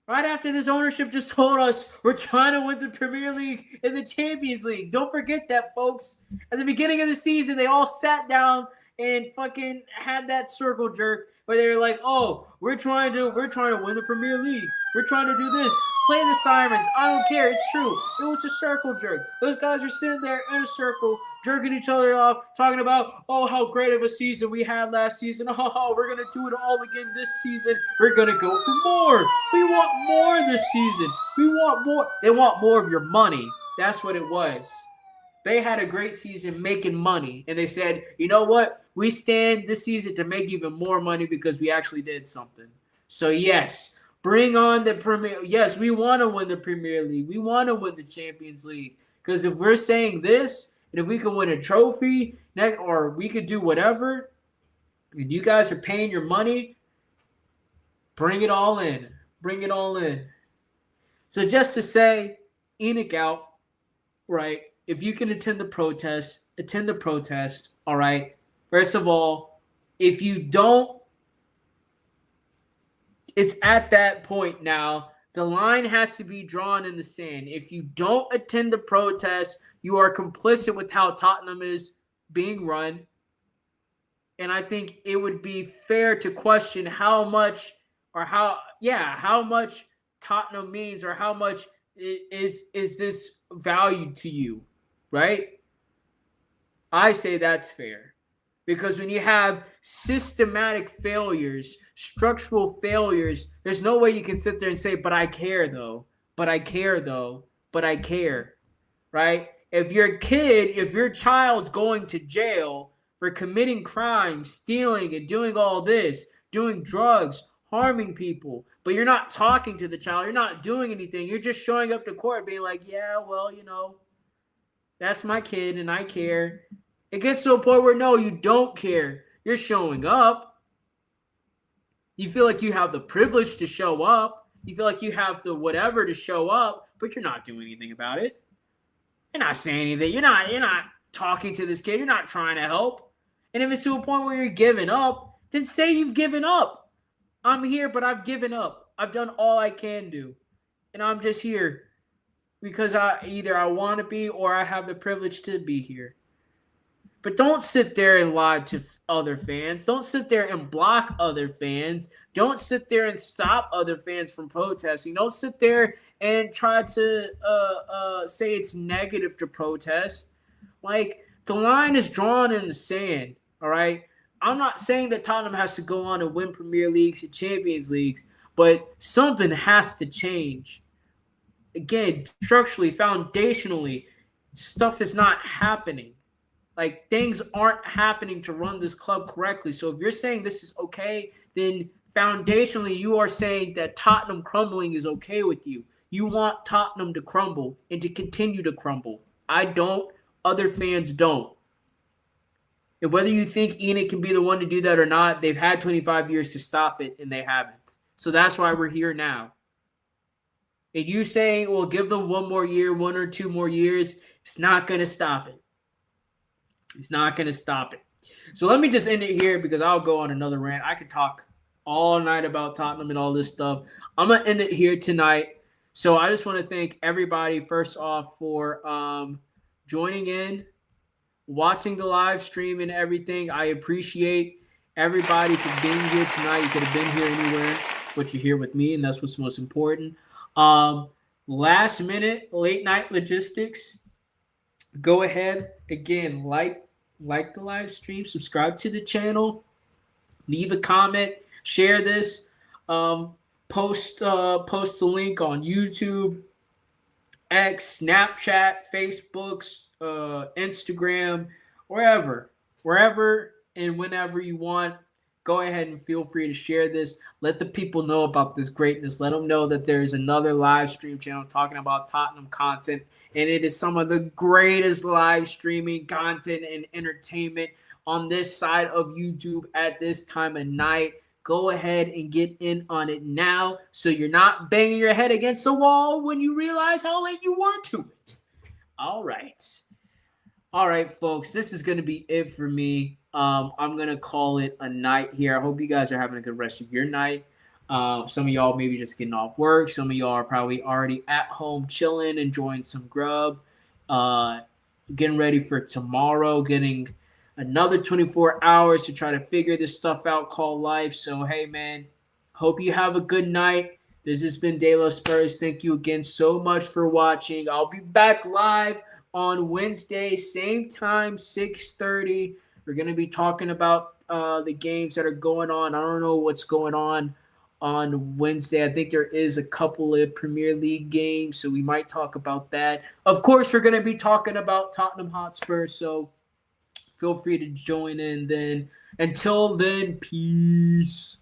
Right after this ownership just told us we're trying to win the Premier League and the Champions League. Don't forget that, folks. At the beginning of the season, they all sat down and fucking had that circle jerk where they were like, oh, we're trying to win the Premier League. We're trying to do this. Play the sirens. I don't care. It's true. It was a circle jerk. Those guys are sitting there in a circle, jerking each other off, talking about, oh, how great of a season we had last season. Oh, we're going to do it all again this season. We're going to go for more. We want more this season. We want more. They want more of your money. That's what it was. They had a great season making money. And they said, you know what? We stand this season to make even more money because we actually did something. So, yes. Bring on the Premier. Yes, we want to win the Premier League. We want to win the Champions League. Because if we're saying this, and if we can win a trophy, or we could do whatever, and you guys are paying your money, bring it all in. Bring it all in. So just to say, Enoch out, right? If you can attend the protest, all right? First of all, if you don't, it's at that point now. The line has to be drawn in the sand. If you don't attend the protest, you are complicit with how Tottenham is being run. And I think it would be fair to question how much Tottenham means, or how much is this valued to you, right? I say that's fair. Because when you have systematic failures, structural failures, there's no way you can sit there and say, but I care, though. But I care, right? If your child's going to jail for committing crimes, stealing and doing all this, doing drugs, harming people, but you're not talking to the child, you're not doing anything, you're just showing up to court being like, yeah, well, that's my kid and I care. It gets to a point where, no, you don't care. You're showing up. You feel like you have the privilege to show up. You feel like you have the whatever to show up, but you're not doing anything about it. You're not saying anything. You're not talking to this kid. You're not trying to help. And if it's to a point where you're giving up, then say you've given up. I'm here, but I've given up. I've done all I can do. And I'm just here because I want to be or I have the privilege to be here. But don't sit there and lie to other fans. Don't sit there and block other fans. Don't sit there and stop other fans from protesting. Don't sit there and try to say it's negative to protest. Like, the line is drawn in the sand, all right? I'm not saying that Tottenham has to go on and win Premier Leagues and Champions Leagues, but something has to change. Again, structurally, foundationally, stuff is not happening. Like, things aren't happening to run this club correctly. So if you're saying this is okay, then foundationally you are saying that Tottenham crumbling is okay with you. You want Tottenham to crumble and to continue to crumble. I don't. Other fans don't. And whether you think Enid can be the one to do that or not, they've had 25 years to stop it, and they haven't. So that's why we're here now. And you saying, well, give them 1 more year, 1 or 2 more years, it's not going to stop it. It's not going to stop it. So let me just end it here because I'll go on another rant. I could talk all night about Tottenham and all this stuff. I'm going to end it here tonight. So I just want to thank everybody, first off, for joining in, watching the live stream and everything. I appreciate everybody for being here tonight. You could have been here anywhere, but you're here with me, and that's what's most important. Last minute, late night logistics. Go ahead, again, like the live stream, subscribe to the channel, leave a comment, share this, post the link on YouTube, X, Snapchat, Facebook, Instagram, wherever and whenever you want. Go ahead and feel free to share this. Let the people know about this greatness. Let them know that there's another live stream channel talking about Tottenham content, and it is some of the greatest live streaming content and entertainment on this side of YouTube at this time of night. Go ahead and get in on it now so you're not banging your head against the wall when you realize how late you were to it. All right, folks, this is going to be it for me. I'm going to call it a night here. I hope you guys are having a good rest of your night. Some of y'all maybe just getting off work. Some of y'all are probably already at home chilling, enjoying some grub, getting ready for tomorrow, getting another 24 hours to try to figure this stuff out called life. So, hey, man, hope you have a good night. This has been De La Spurs. Thank you again so much for watching. I'll be back live on Wednesday, same time, 6:30. We're going to be talking about the games that are going on. I don't know what's going on Wednesday. I think there is a couple of Premier League games, so we might talk about that. Of course, we're going to be talking about Tottenham Hotspur, so feel free to join in then. Until then, peace.